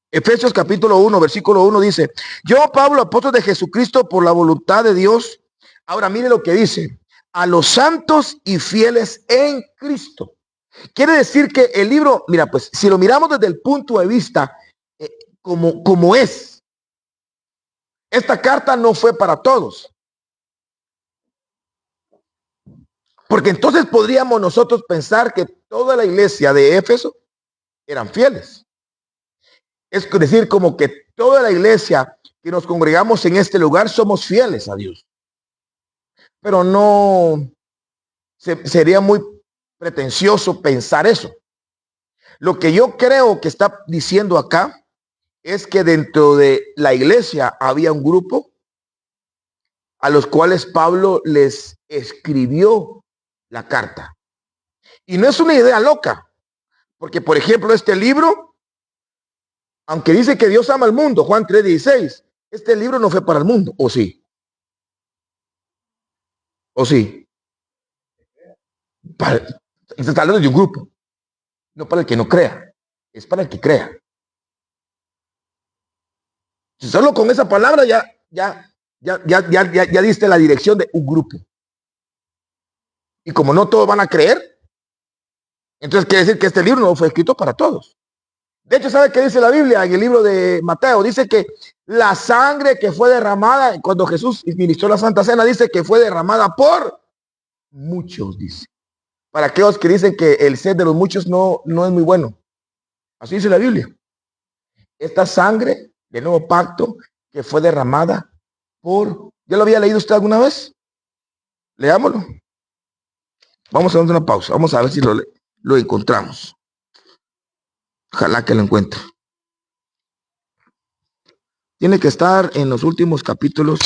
S1: Efesios capítulo 1, versículo 1 dice: yo, Pablo, apóstol de Jesucristo, por la voluntad de Dios. Ahora mire lo que dice: a los santos y fieles en Cristo. Quiere decir que el libro, mira, pues si lo miramos desde el punto de vista como es, esta carta no fue para todos. Porque entonces podríamos nosotros pensar que toda la iglesia de Éfeso eran fieles. Es decir, como que toda la iglesia que nos congregamos en este lugar somos fieles a Dios. Pero no sería muy pretencioso pensar eso. Lo que yo creo que está diciendo acá es que dentro de la iglesia había un grupo a los cuales Pablo les escribió la carta. Y no es una idea loca, porque por ejemplo este libro, aunque dice que Dios ama al mundo, Juan 3:16, este libro no fue para el mundo, ¿o sí? ¿O sí? Está hablando de un grupo, no para el que no crea, es para el que crea. Si solo con esa palabra ya diste la dirección de un grupo. Y como no todos van a creer, entonces quiere decir que este libro no fue escrito para todos. De hecho, ¿sabe qué dice la Biblia en el libro de Mateo? Dice que la sangre que fue derramada cuando Jesús ministró la Santa Cena, dice que fue derramada por muchos, dice. Para aquellos que dicen que el ser de los muchos no es muy bueno. Así dice la Biblia. Esta sangre del nuevo pacto que fue derramada por... ¿Ya lo había leído usted alguna vez? Leámoslo. Vamos a dar una pausa. Vamos a ver si lo encontramos. Ojalá que lo encuentre. Tiene que estar en los últimos capítulos.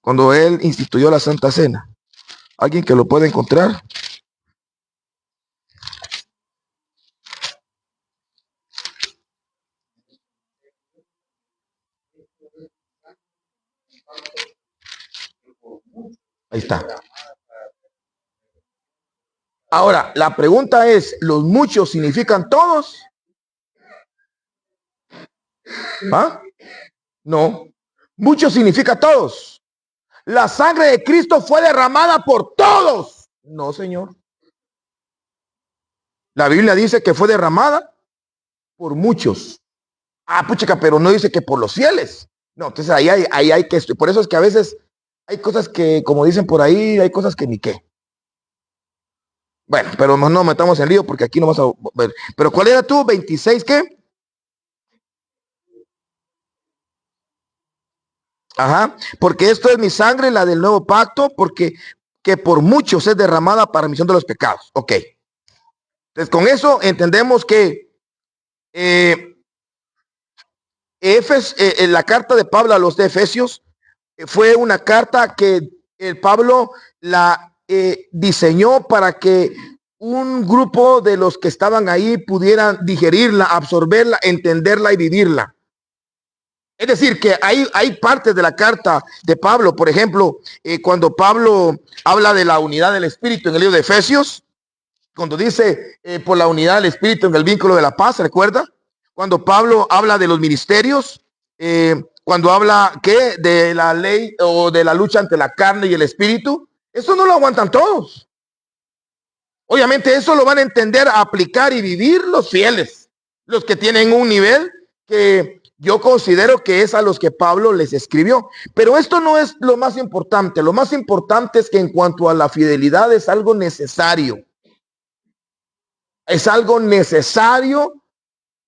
S1: Cuando él instituyó la Santa Cena. ¿Alguien que lo pueda encontrar? Ahí está. Ahora, la pregunta es, ¿los muchos significan todos? ¿Ah? No. Muchos significa todos. La sangre de Cristo fue derramada por todos. No, Señor. La Biblia dice que fue derramada por muchos. Puchica, pero no dice que por los fieles. No, entonces ahí hay que... Por eso es que a veces hay cosas que, como dicen por ahí, hay cosas que ni qué. Bueno, pero no metamos en lío porque aquí no vas a ver. Pero ¿cuál era tú? ¿26 qué? Ajá, porque esto es mi sangre, la del nuevo pacto, porque que por muchos es derramada para remisión de los pecados. Ok. Entonces con eso entendemos que La carta de Pablo a los de Efesios fue una carta que el Pablo la diseñó para que un grupo de los que estaban ahí pudieran digerirla, absorberla, entenderla y vivirla. Es decir, que hay partes de la carta de Pablo, por ejemplo, cuando Pablo habla de la unidad del Espíritu en el libro de Efesios, cuando dice por la unidad del Espíritu en el vínculo de la paz, ¿recuerda? Cuando Pablo habla de los ministerios, cuando habla ¿qué? De la ley o de la lucha ante la carne y el espíritu, eso no lo aguantan todos. Obviamente eso lo van a entender, a aplicar y vivir los fieles, los que tienen un nivel que yo considero que es a los que Pablo les escribió. Pero esto no es lo más importante. Lo más importante es que en cuanto a la fidelidad es algo necesario. Es algo necesario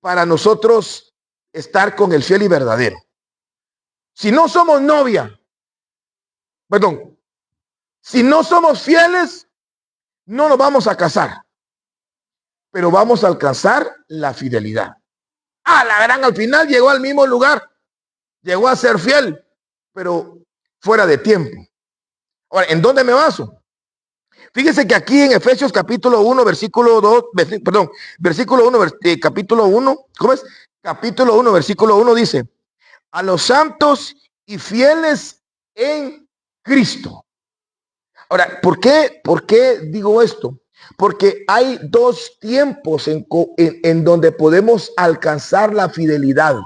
S1: para nosotros estar con el fiel y verdadero. Si no somos novia, si no somos fieles, no nos vamos a casar, pero vamos a alcanzar la fidelidad. La gran, al final llegó al mismo lugar, llegó a ser fiel, pero fuera de tiempo. Ahora, ¿en dónde me baso? Fíjese que aquí en Efesios capítulo 1, versículo 2, versículo 1, capítulo 1, ¿cómo es? Capítulo 1, versículo 1 dice, a los santos y fieles en Cristo. Ahora, ¿por qué digo esto? Porque hay dos tiempos en donde podemos alcanzar la fidelidad.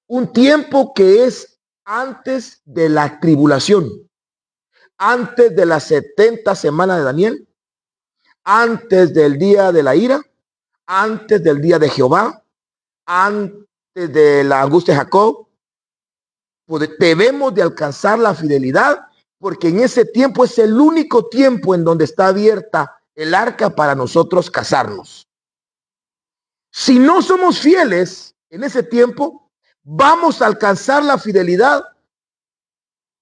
S1: Un tiempo que es antes de la tribulación, antes de las 70 semanas de Daniel, antes del día de la ira, antes del día de Jehová, antes de la angustia de Jacob. Debemos de alcanzar la fidelidad porque en ese tiempo es el único tiempo en donde está abierta el arca para nosotros casarnos. Si no somos fieles en ese tiempo, vamos a alcanzar la fidelidad,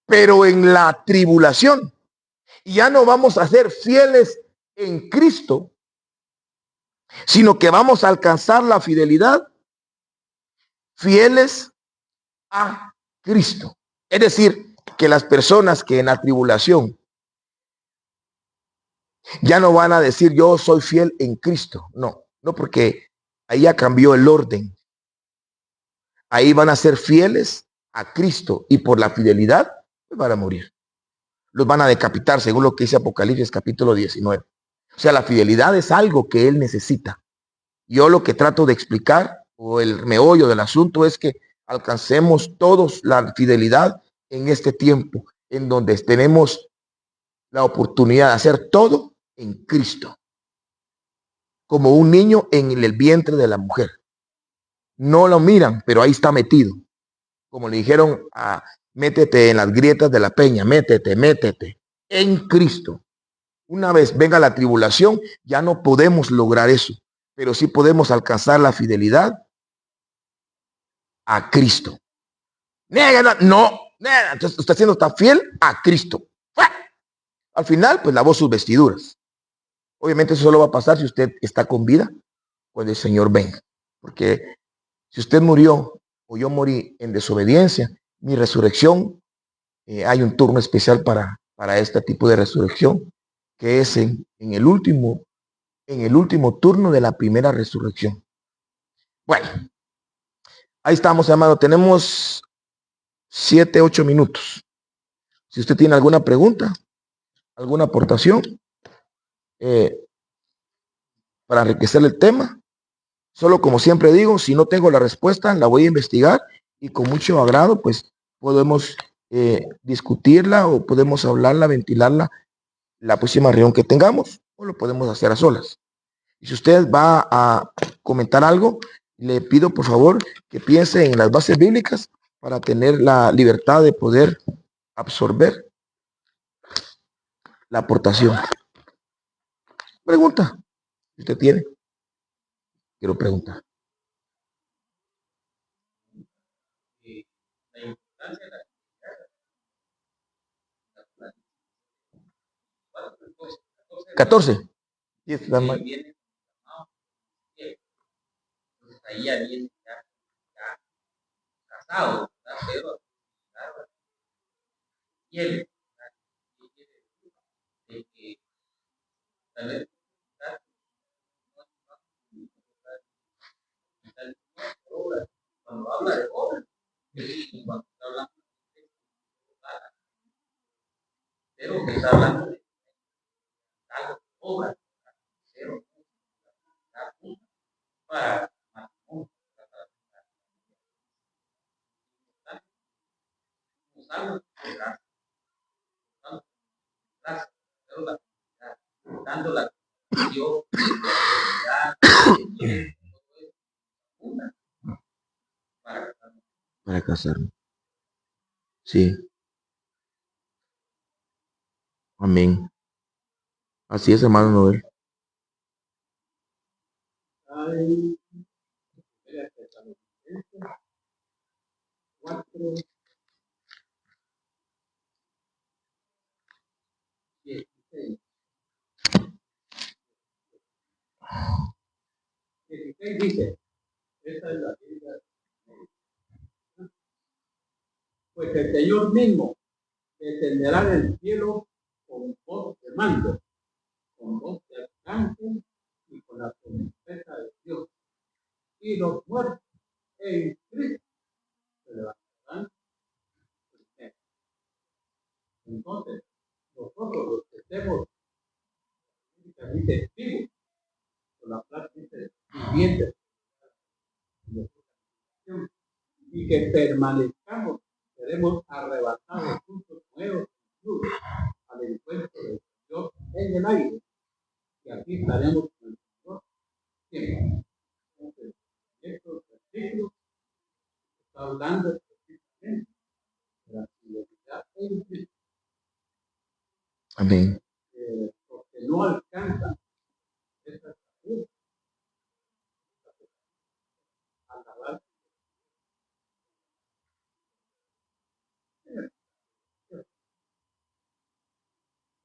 S1: pero en la tribulación. Y ya no vamos a ser fieles en Cristo, sino que vamos a alcanzar la fidelidad fieles a Cristo. Es decir, que las personas que en la tribulación ya no van a decir yo soy fiel en Cristo. No, porque ahí ya cambió el orden. Ahí van a ser fieles a Cristo y por la fidelidad pues van a morir. Los van a decapitar según lo que dice Apocalipsis capítulo 19. O sea, la fidelidad es algo que él necesita. Yo lo que trato de explicar o el meollo del asunto es que alcancemos todos la fidelidad en este tiempo en donde tenemos la oportunidad de hacer todo en Cristo. Como un niño en el vientre de la mujer. No lo miran, pero ahí está metido. Como le dijeron, métete en las grietas de la peña, métete en Cristo. Una vez venga la tribulación, ya no podemos lograr eso, pero sí podemos alcanzar la fidelidad a Cristo. Entonces usted siendo tan fiel a Cristo. Al final, pues lavó sus vestiduras. Obviamente eso solo va a pasar si usted está con vida cuando el Señor venga. Porque si usted murió o yo morí en desobediencia, mi resurrección, hay un turno especial para este tipo de resurrección, que es en el último turno de la primera resurrección. Bueno, ahí estamos, hermano. Tenemos 7, 8 minutos. Si usted tiene alguna pregunta, alguna aportación para enriquecer el tema, solo como siempre digo, si no tengo la respuesta, la voy a investigar y con mucho agrado, pues podemos discutirla o podemos hablarla, ventilarla la próxima reunión que tengamos o lo podemos hacer a solas. Y si usted va a comentar algo, le pido por favor que piense en las bases bíblicas para tener la libertad de poder absorber la aportación. Pregunta, si usted tiene, quiero preguntar. ¿14? Para casarme. Sí. Amén. Así es, hermano Noel.
S2: Dice, esta es la Biblia. Pues el Señor mismo descenderá del cielo con voz de mando, con voz de arcángel y con la trompeta de Dios. Y los muertos en Cristo se levantarán primero. Entonces, nosotros los que estemos vivos, con la plata dice vivientes, y que permanezcamos, seremos arrebatados juntos nuevos al encuentro de Dios en el aire, y aquí estaremos con el Señor siempre. Entonces, estos versículos está hablando específicamente de la fidelidad en Cristo.
S1: Amén.
S2: Porque no alcanzan esa salud al hablar.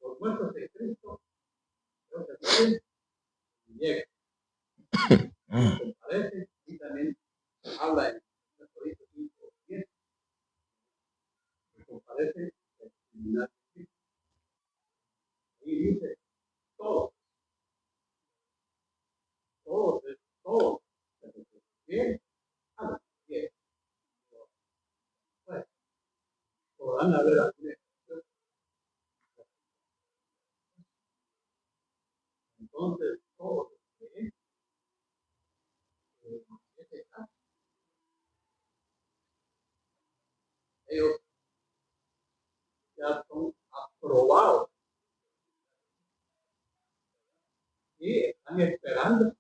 S2: Los muertos de Cristo, creo que pueden y llegan. Comparece y también habla en Corintios 5:10. Comparece el criminal de Cristo. Y dice, todos, bien, bien. Pues, podrán haber alguna excepción. Entonces, todos bien, en este caso, ellos ya son aprobados y están esperando.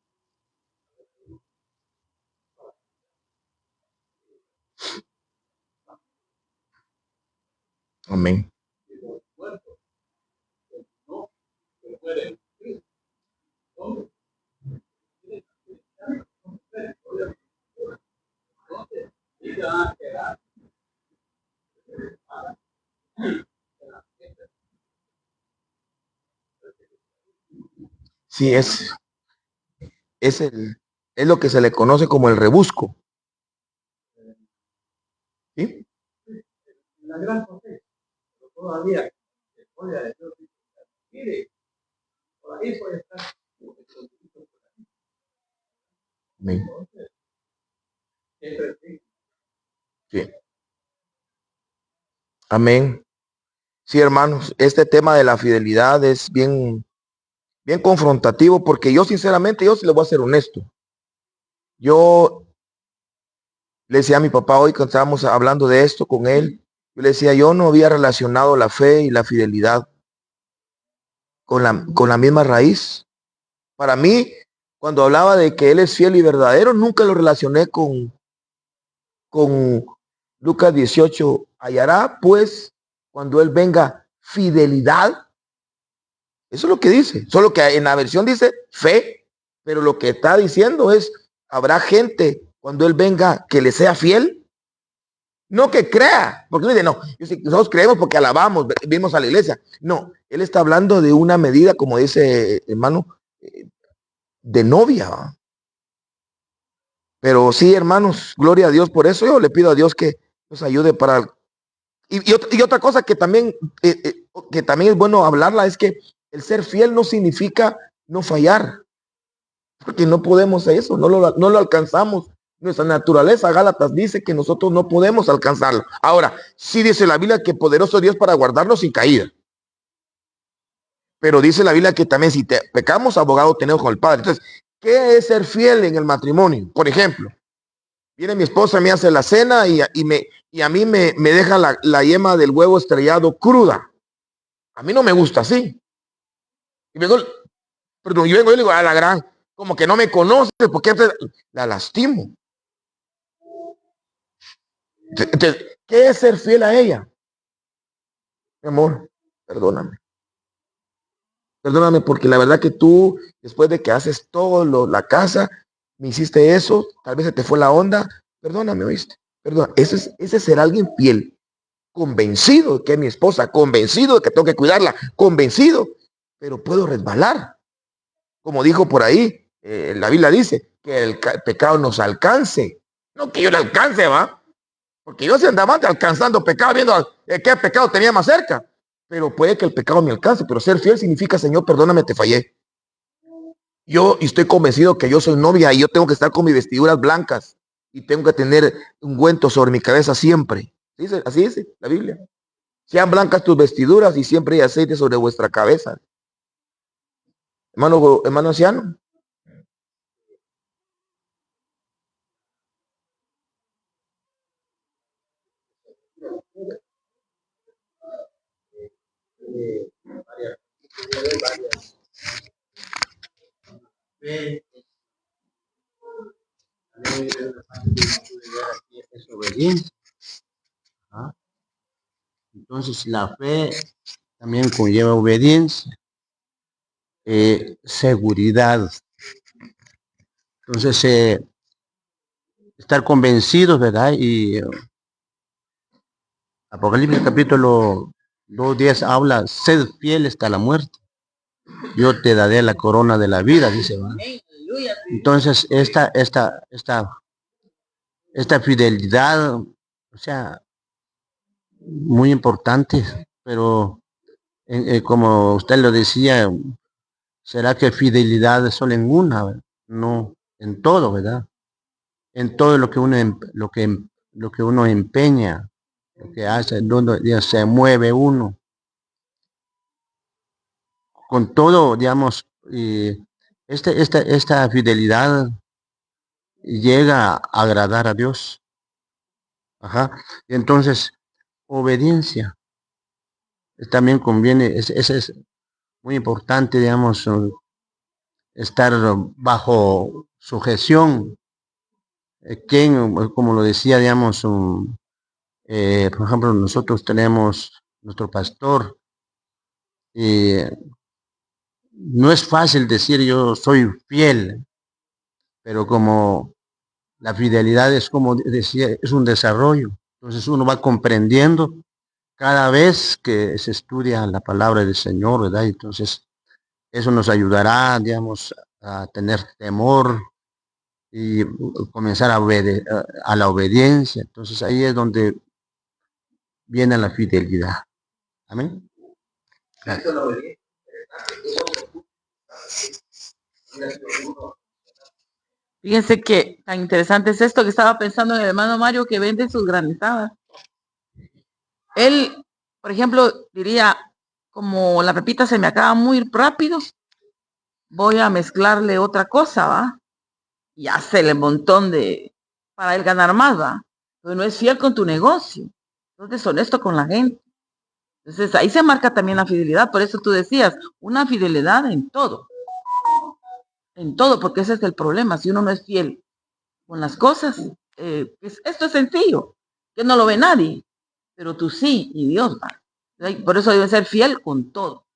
S1: Amén.
S2: Y los muertos que no se mueren, ¿dónde? Entonces, y se van a quedar.
S1: Sí, es lo que se le conoce como el rebusco. ¿Sí?
S2: La gran cosecha, pero todavía, la historia de Dios, mire, por ahí puede estar.
S1: Amén.
S2: Entonces, siempre sí.
S1: Sí. Amén. Sí, hermanos, este tema de la fidelidad es bien confrontativo porque yo sinceramente, yo sí le voy a ser honesto. Yo le decía a mi papá hoy cuando estábamos hablando de esto con él, yo le decía, yo no había relacionado la fe y la fidelidad con la misma raíz. Para mí, cuando hablaba de que él es fiel y verdadero, nunca lo relacioné con Lucas 18. Hallará pues cuando él venga fidelidad. Eso es lo que dice. Solo que en la versión dice fe, pero lo que está diciendo es, habrá gente cuando él venga que le sea fiel. No que crea, porque él dice, no, nosotros creemos porque alabamos, vimos a la iglesia. No, él está hablando de una medida, como dice hermano, de novia. Pero sí, hermanos, gloria a Dios por eso. Yo le pido a Dios que nos ayude para... Y otra cosa que también es bueno hablarla es que el ser fiel no significa no fallar, porque no podemos eso, no lo alcanzamos. Nuestra naturaleza, Gálatas, dice que nosotros no podemos alcanzarlo. Ahora, sí dice la Biblia que poderoso es Dios para guardarnos sin caída. Pero dice la Biblia que también si pecamos, abogado tenemos con el Padre. Entonces, ¿qué es ser fiel en el matrimonio? Por ejemplo, viene mi esposa, me hace la cena y a mí me deja la yema del huevo estrellado cruda. A mí no me gusta así. Y vengo, perdón, yo vengo y le digo, a la gran, como que no me conoce, porque la lastimo. Entonces, ¿qué es ser fiel a ella? Mi amor, perdóname. Perdóname porque la verdad que tú, después de que haces todo la casa, me hiciste eso, tal vez se te fue la onda. Perdóname, ¿oíste? Perdón, ese es ser alguien fiel, convencido de que es mi esposa, convencido de que tengo que cuidarla, convencido, pero puedo resbalar. Como dijo por ahí, la Biblia dice que el pecado nos alcance. No que yo le alcance, ¿va? Porque yo se andaba alcanzando pecado, viendo qué pecado tenía más cerca. Pero puede que el pecado me alcance, pero ser fiel significa, Señor, perdóname, te fallé. Yo estoy convencido que yo soy novia y yo tengo que estar con mis vestiduras blancas y tengo que tener ungüento sobre mi cabeza siempre. Así dice la Biblia. Sean blancas tus vestiduras y siempre hay aceite sobre vuestra cabeza. Hermano anciano.
S2: Es obediencia. Entonces la fe también conlleva obediencia, seguridad. Entonces estar convencidos, ¿verdad? Y Apocalipsis capítulo 2:10 habla, sed fiel hasta la muerte. Yo te daré la corona de la vida, dice, ¿verdad? Entonces esta fidelidad, o sea, muy importante, pero como usted lo decía, ¿será que fidelidad es solo en una, ¿verdad? No, en todo, ¿verdad? En todo lo que uno empeña, lo que hace, donde se mueve uno. Con todo, digamos, esta fidelidad llega a agradar a Dios. Ajá. Y entonces, obediencia. También conviene, es muy importante, digamos, estar bajo sujeción. Como lo decía, digamos, por ejemplo, nosotros tenemos nuestro pastor, y no es fácil decir yo soy fiel, pero como la fidelidad es, como decía, es un desarrollo. Entonces uno va comprendiendo cada vez que se estudia la palabra del Señor, ¿verdad? Entonces eso nos ayudará, digamos, a tener temor y comenzar a la obediencia. Entonces ahí es donde viene la fidelidad. Amén. Gracias.
S3: Fíjense que tan interesante es esto que estaba pensando en el hermano Mario que vende sus granizadas. Él, por ejemplo, diría, como la pepita se me acaba muy rápido, voy a mezclarle otra cosa, ¿va? Y hacerle un montón para él ganar más, ¿va? Pero no es fiel con tu negocio, no es deshonesto con la gente. Entonces ahí se marca también la fidelidad, por eso tú decías, una fidelidad en todo, porque ese es el problema, si uno no es fiel con las cosas, esto es sencillo, que no lo ve nadie, pero tú sí, y Dios va. Por eso debe ser fiel con todo.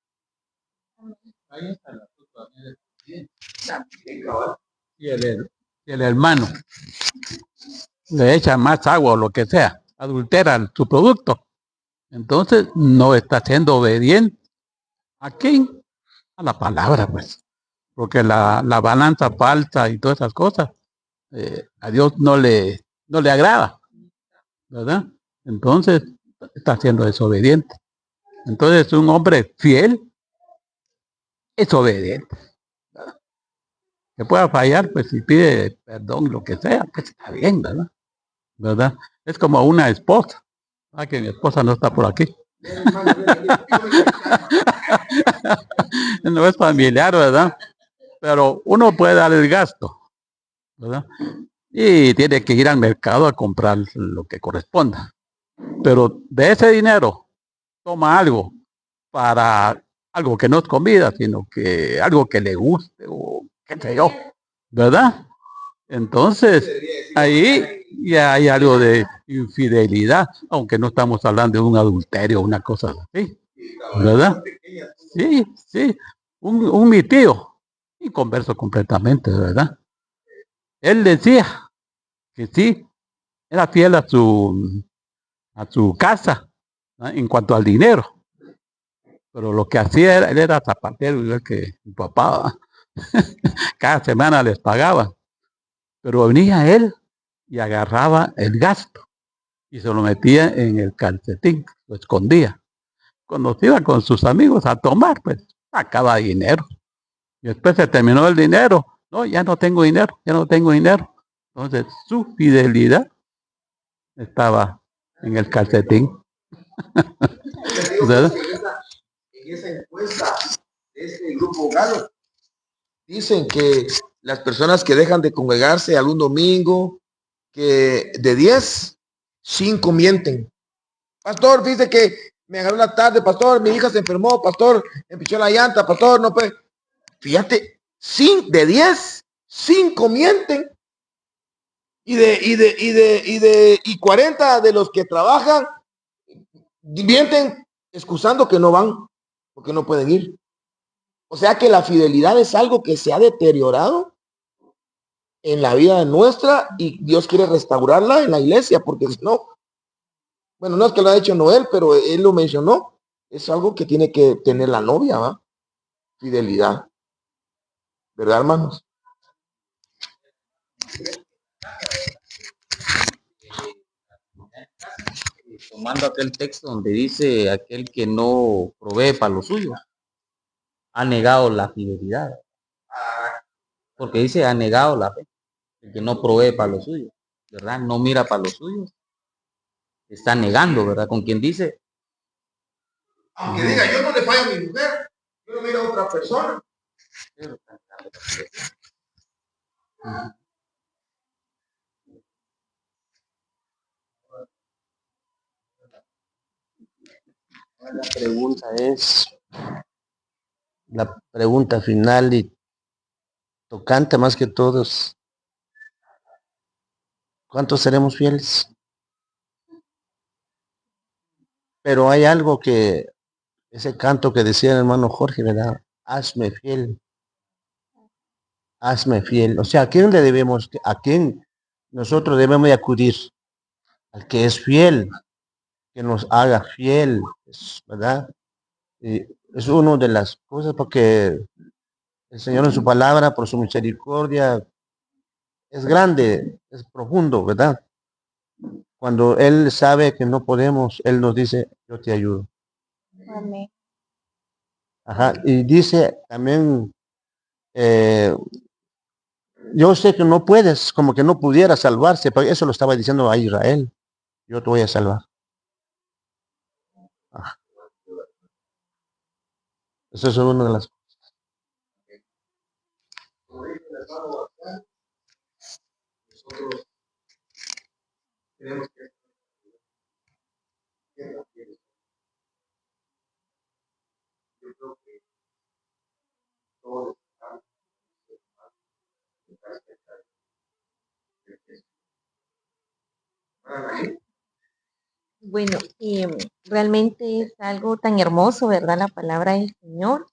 S2: Y el hermano le echa más agua o lo que sea, adultera su producto. Entonces no está siendo obediente. ¿A quién? A la palabra, pues. Porque la balanza falta y todas esas cosas a Dios no le agrada, ¿verdad? Entonces está siendo desobediente. Entonces un hombre fiel es obediente. Que pueda fallar, pues si pide perdón, lo que sea, pues está bien, ¿verdad? ¿Verdad? Es como una esposa. Ah, que mi esposa no está por aquí. No es familiar, ¿verdad? Pero uno puede dar el gasto, ¿verdad? Y tiene que ir al mercado a comprar lo que corresponda. Pero de ese dinero toma algo para algo que no es comida, sino que algo que le guste o qué sé yo, ¿verdad? Entonces, ahí ya hay algo de infidelidad, aunque no estamos hablando de un adulterio o una cosa así, ¿verdad? Sí, sí. Mi tío, y converso completamente, ¿verdad? Él decía que sí, era fiel a su casa, ¿no? En cuanto al dinero, pero lo que hacía era, él era zapatero, igual que mi papá, ¿va? Cada semana les pagaba, pero venía él y agarraba el gasto y se lo metía en el calcetín, lo escondía. Cuando se iba con sus amigos a tomar, pues sacaba dinero. Y después se terminó el dinero. No, ya no tengo dinero, ya no tengo dinero. Entonces su fidelidad estaba en el calcetín. ¿Verdad?
S1: En esa encuesta de este grupo Galo, dicen que las personas que dejan de congregarse algún domingo, que de 10, 5 mienten. Pastor, dice que me agarró la tarde, pastor, mi hija se enfermó, pastor, me pichó la llanta, pastor, no puede. Fíjate, de 10, 5 mienten. Y 40 de los que trabajan mienten excusando que no van, porque no pueden ir. O sea que la fidelidad es algo que se ha deteriorado en la vida nuestra y Dios quiere restaurarla en la iglesia, porque si no, bueno, no es que lo ha hecho Noel, pero él lo mencionó, es algo que tiene que tener la novia, ¿va? Fidelidad, ¿verdad, hermanos?
S4: Tomando aquel texto donde dice aquel que no provee para los suyos, ha negado la fidelidad. Porque dice ha negado la fe. El que no provee para los suyos, ¿verdad? No mira para los suyos. Está negando, ¿verdad? Con quien dice.
S1: Aunque diga, yo no le fallo a mi mujer, yo no miro a otra persona.
S4: La pregunta final y tocante más que todos, ¿cuántos seremos fieles? Pero hay algo que, ese canto que decía el hermano Jorge, ¿verdad? Hazme fiel, hazme fiel. O sea, ¿a quién le debemos, a quién nosotros debemos de acudir? Al que es fiel, que nos haga fiel, ¿verdad? Y es una de las cosas porque el Señor en su palabra, por su misericordia, es grande, es profundo, ¿verdad? Cuando Él sabe que no podemos, Él nos dice, yo te ayudo. Amén. Ajá, y dice también, yo sé que no puedes, como que no pudiera salvarse, pero eso lo estaba diciendo a Israel, yo te voy a salvar. Ajá. Eso es una de las cosas.
S5: Bueno, realmente es algo tan hermoso, ¿verdad? La palabra del Señor.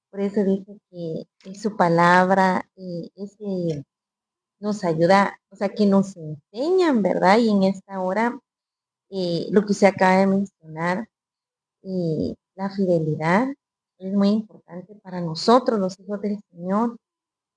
S5: Por eso dice que es su palabra es que nos ayuda, o sea, que nos enseñan, ¿verdad? Y en esta hora, lo que usted acaba de mencionar, la fidelidad es muy importante para nosotros, los hijos del Señor.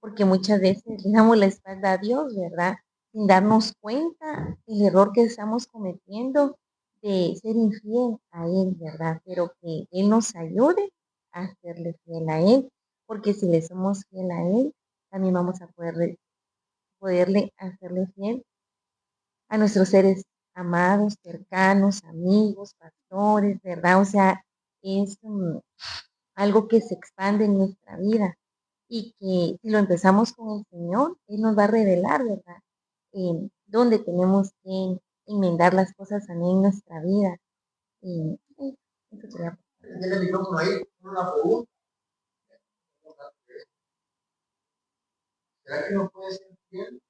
S5: porque muchas veces le damos la espalda a Dios, ¿verdad? Sin darnos cuenta el error que estamos cometiendo de ser infiel a Él, ¿verdad? Pero que Él nos ayude a serle fiel a Él, porque si le somos fiel a Él, también vamos a poderle hacerle fiel a nuestros seres amados, cercanos, amigos, pastores, ¿verdad? O sea, es algo que se expande en nuestra vida y que si lo empezamos con el Señor, Él nos va a revelar, ¿verdad? Dónde tenemos que enmendar las cosas también en nuestra vida. Eso sería.
S1: Tiene el micrófono ahí, una pregunta. ¿Será que no puede ser fiel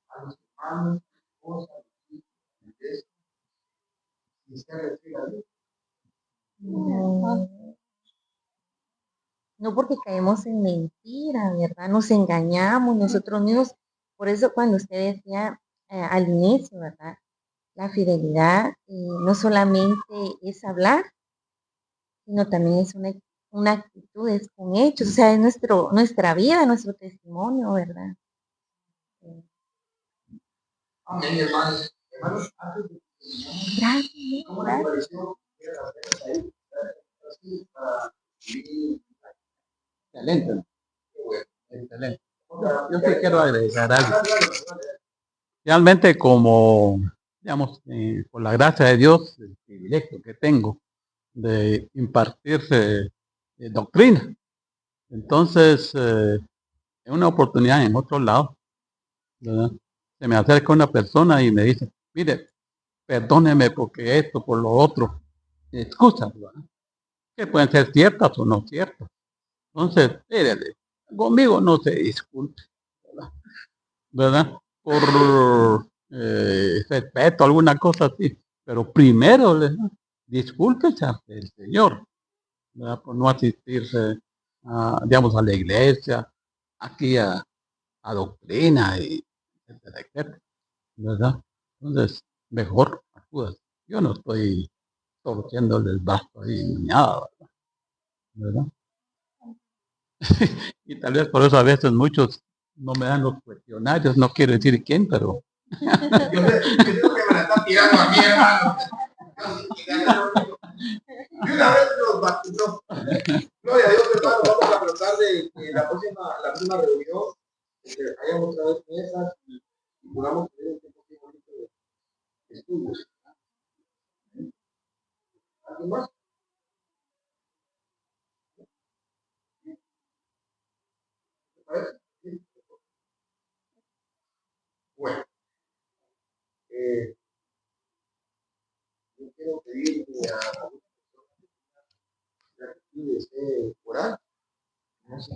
S1: a los hermanos, a la esposa, a los hijos, a la iglesia, sin ser fiel a Dios?
S5: No, porque caemos en mentira, ¿verdad? Nos engañamos nosotros mismos. Por eso cuando usted decía al inicio, ¿verdad? La fidelidad no solamente es hablar, sino también es una actitud, es con hechos, o sea, es nuestra vida, nuestro testimonio, ¿verdad?
S1: Amén, hermanos. Hermanos, antes de
S5: Gracias,
S1: ¿cómo les pareció las ahí? Así, para vivir.
S2: Excelente,
S1: Qué bueno.
S2: excelente. Yo sí quiero agregar algo. Realmente como, digamos, por la gracia de Dios, el privilegio que tengo de impartir doctrina. Entonces, en una oportunidad en otro lado, ¿verdad? Se me acerca una persona y me dice, mire, perdóneme porque esto, por lo otro, excusas, ¿verdad? Que pueden ser ciertas o no ciertas. Entonces, mire, conmigo no se disculpe, ¿verdad? ¿Verdad? Por respeto, alguna cosa así. Pero primero, discúlpese ante el Señor, ¿verdad? Por no asistirse, digamos, a la iglesia, aquí a doctrina, y etcétera, etcétera, ¿verdad? Entonces, mejor acudas. Yo no estoy torciéndole el brazo ahí, ni nada, ¿verdad? Y tal vez por eso a veces muchos no me dan los cuestionarios, no quiero decir quién, pero
S1: Yo creo que me la está tirando a mi hermano. Y una vez nos bautizó. Gloria a Dios, hermano. Vamos a tratar de que la próxima reunión, que hayamos otra vez mesas y podamos tener un tiempo bien bonito de estudios. ¿Algo más? A ver. Sí. Bueno, yo quiero pedirle a la persona que desee orar. No sé.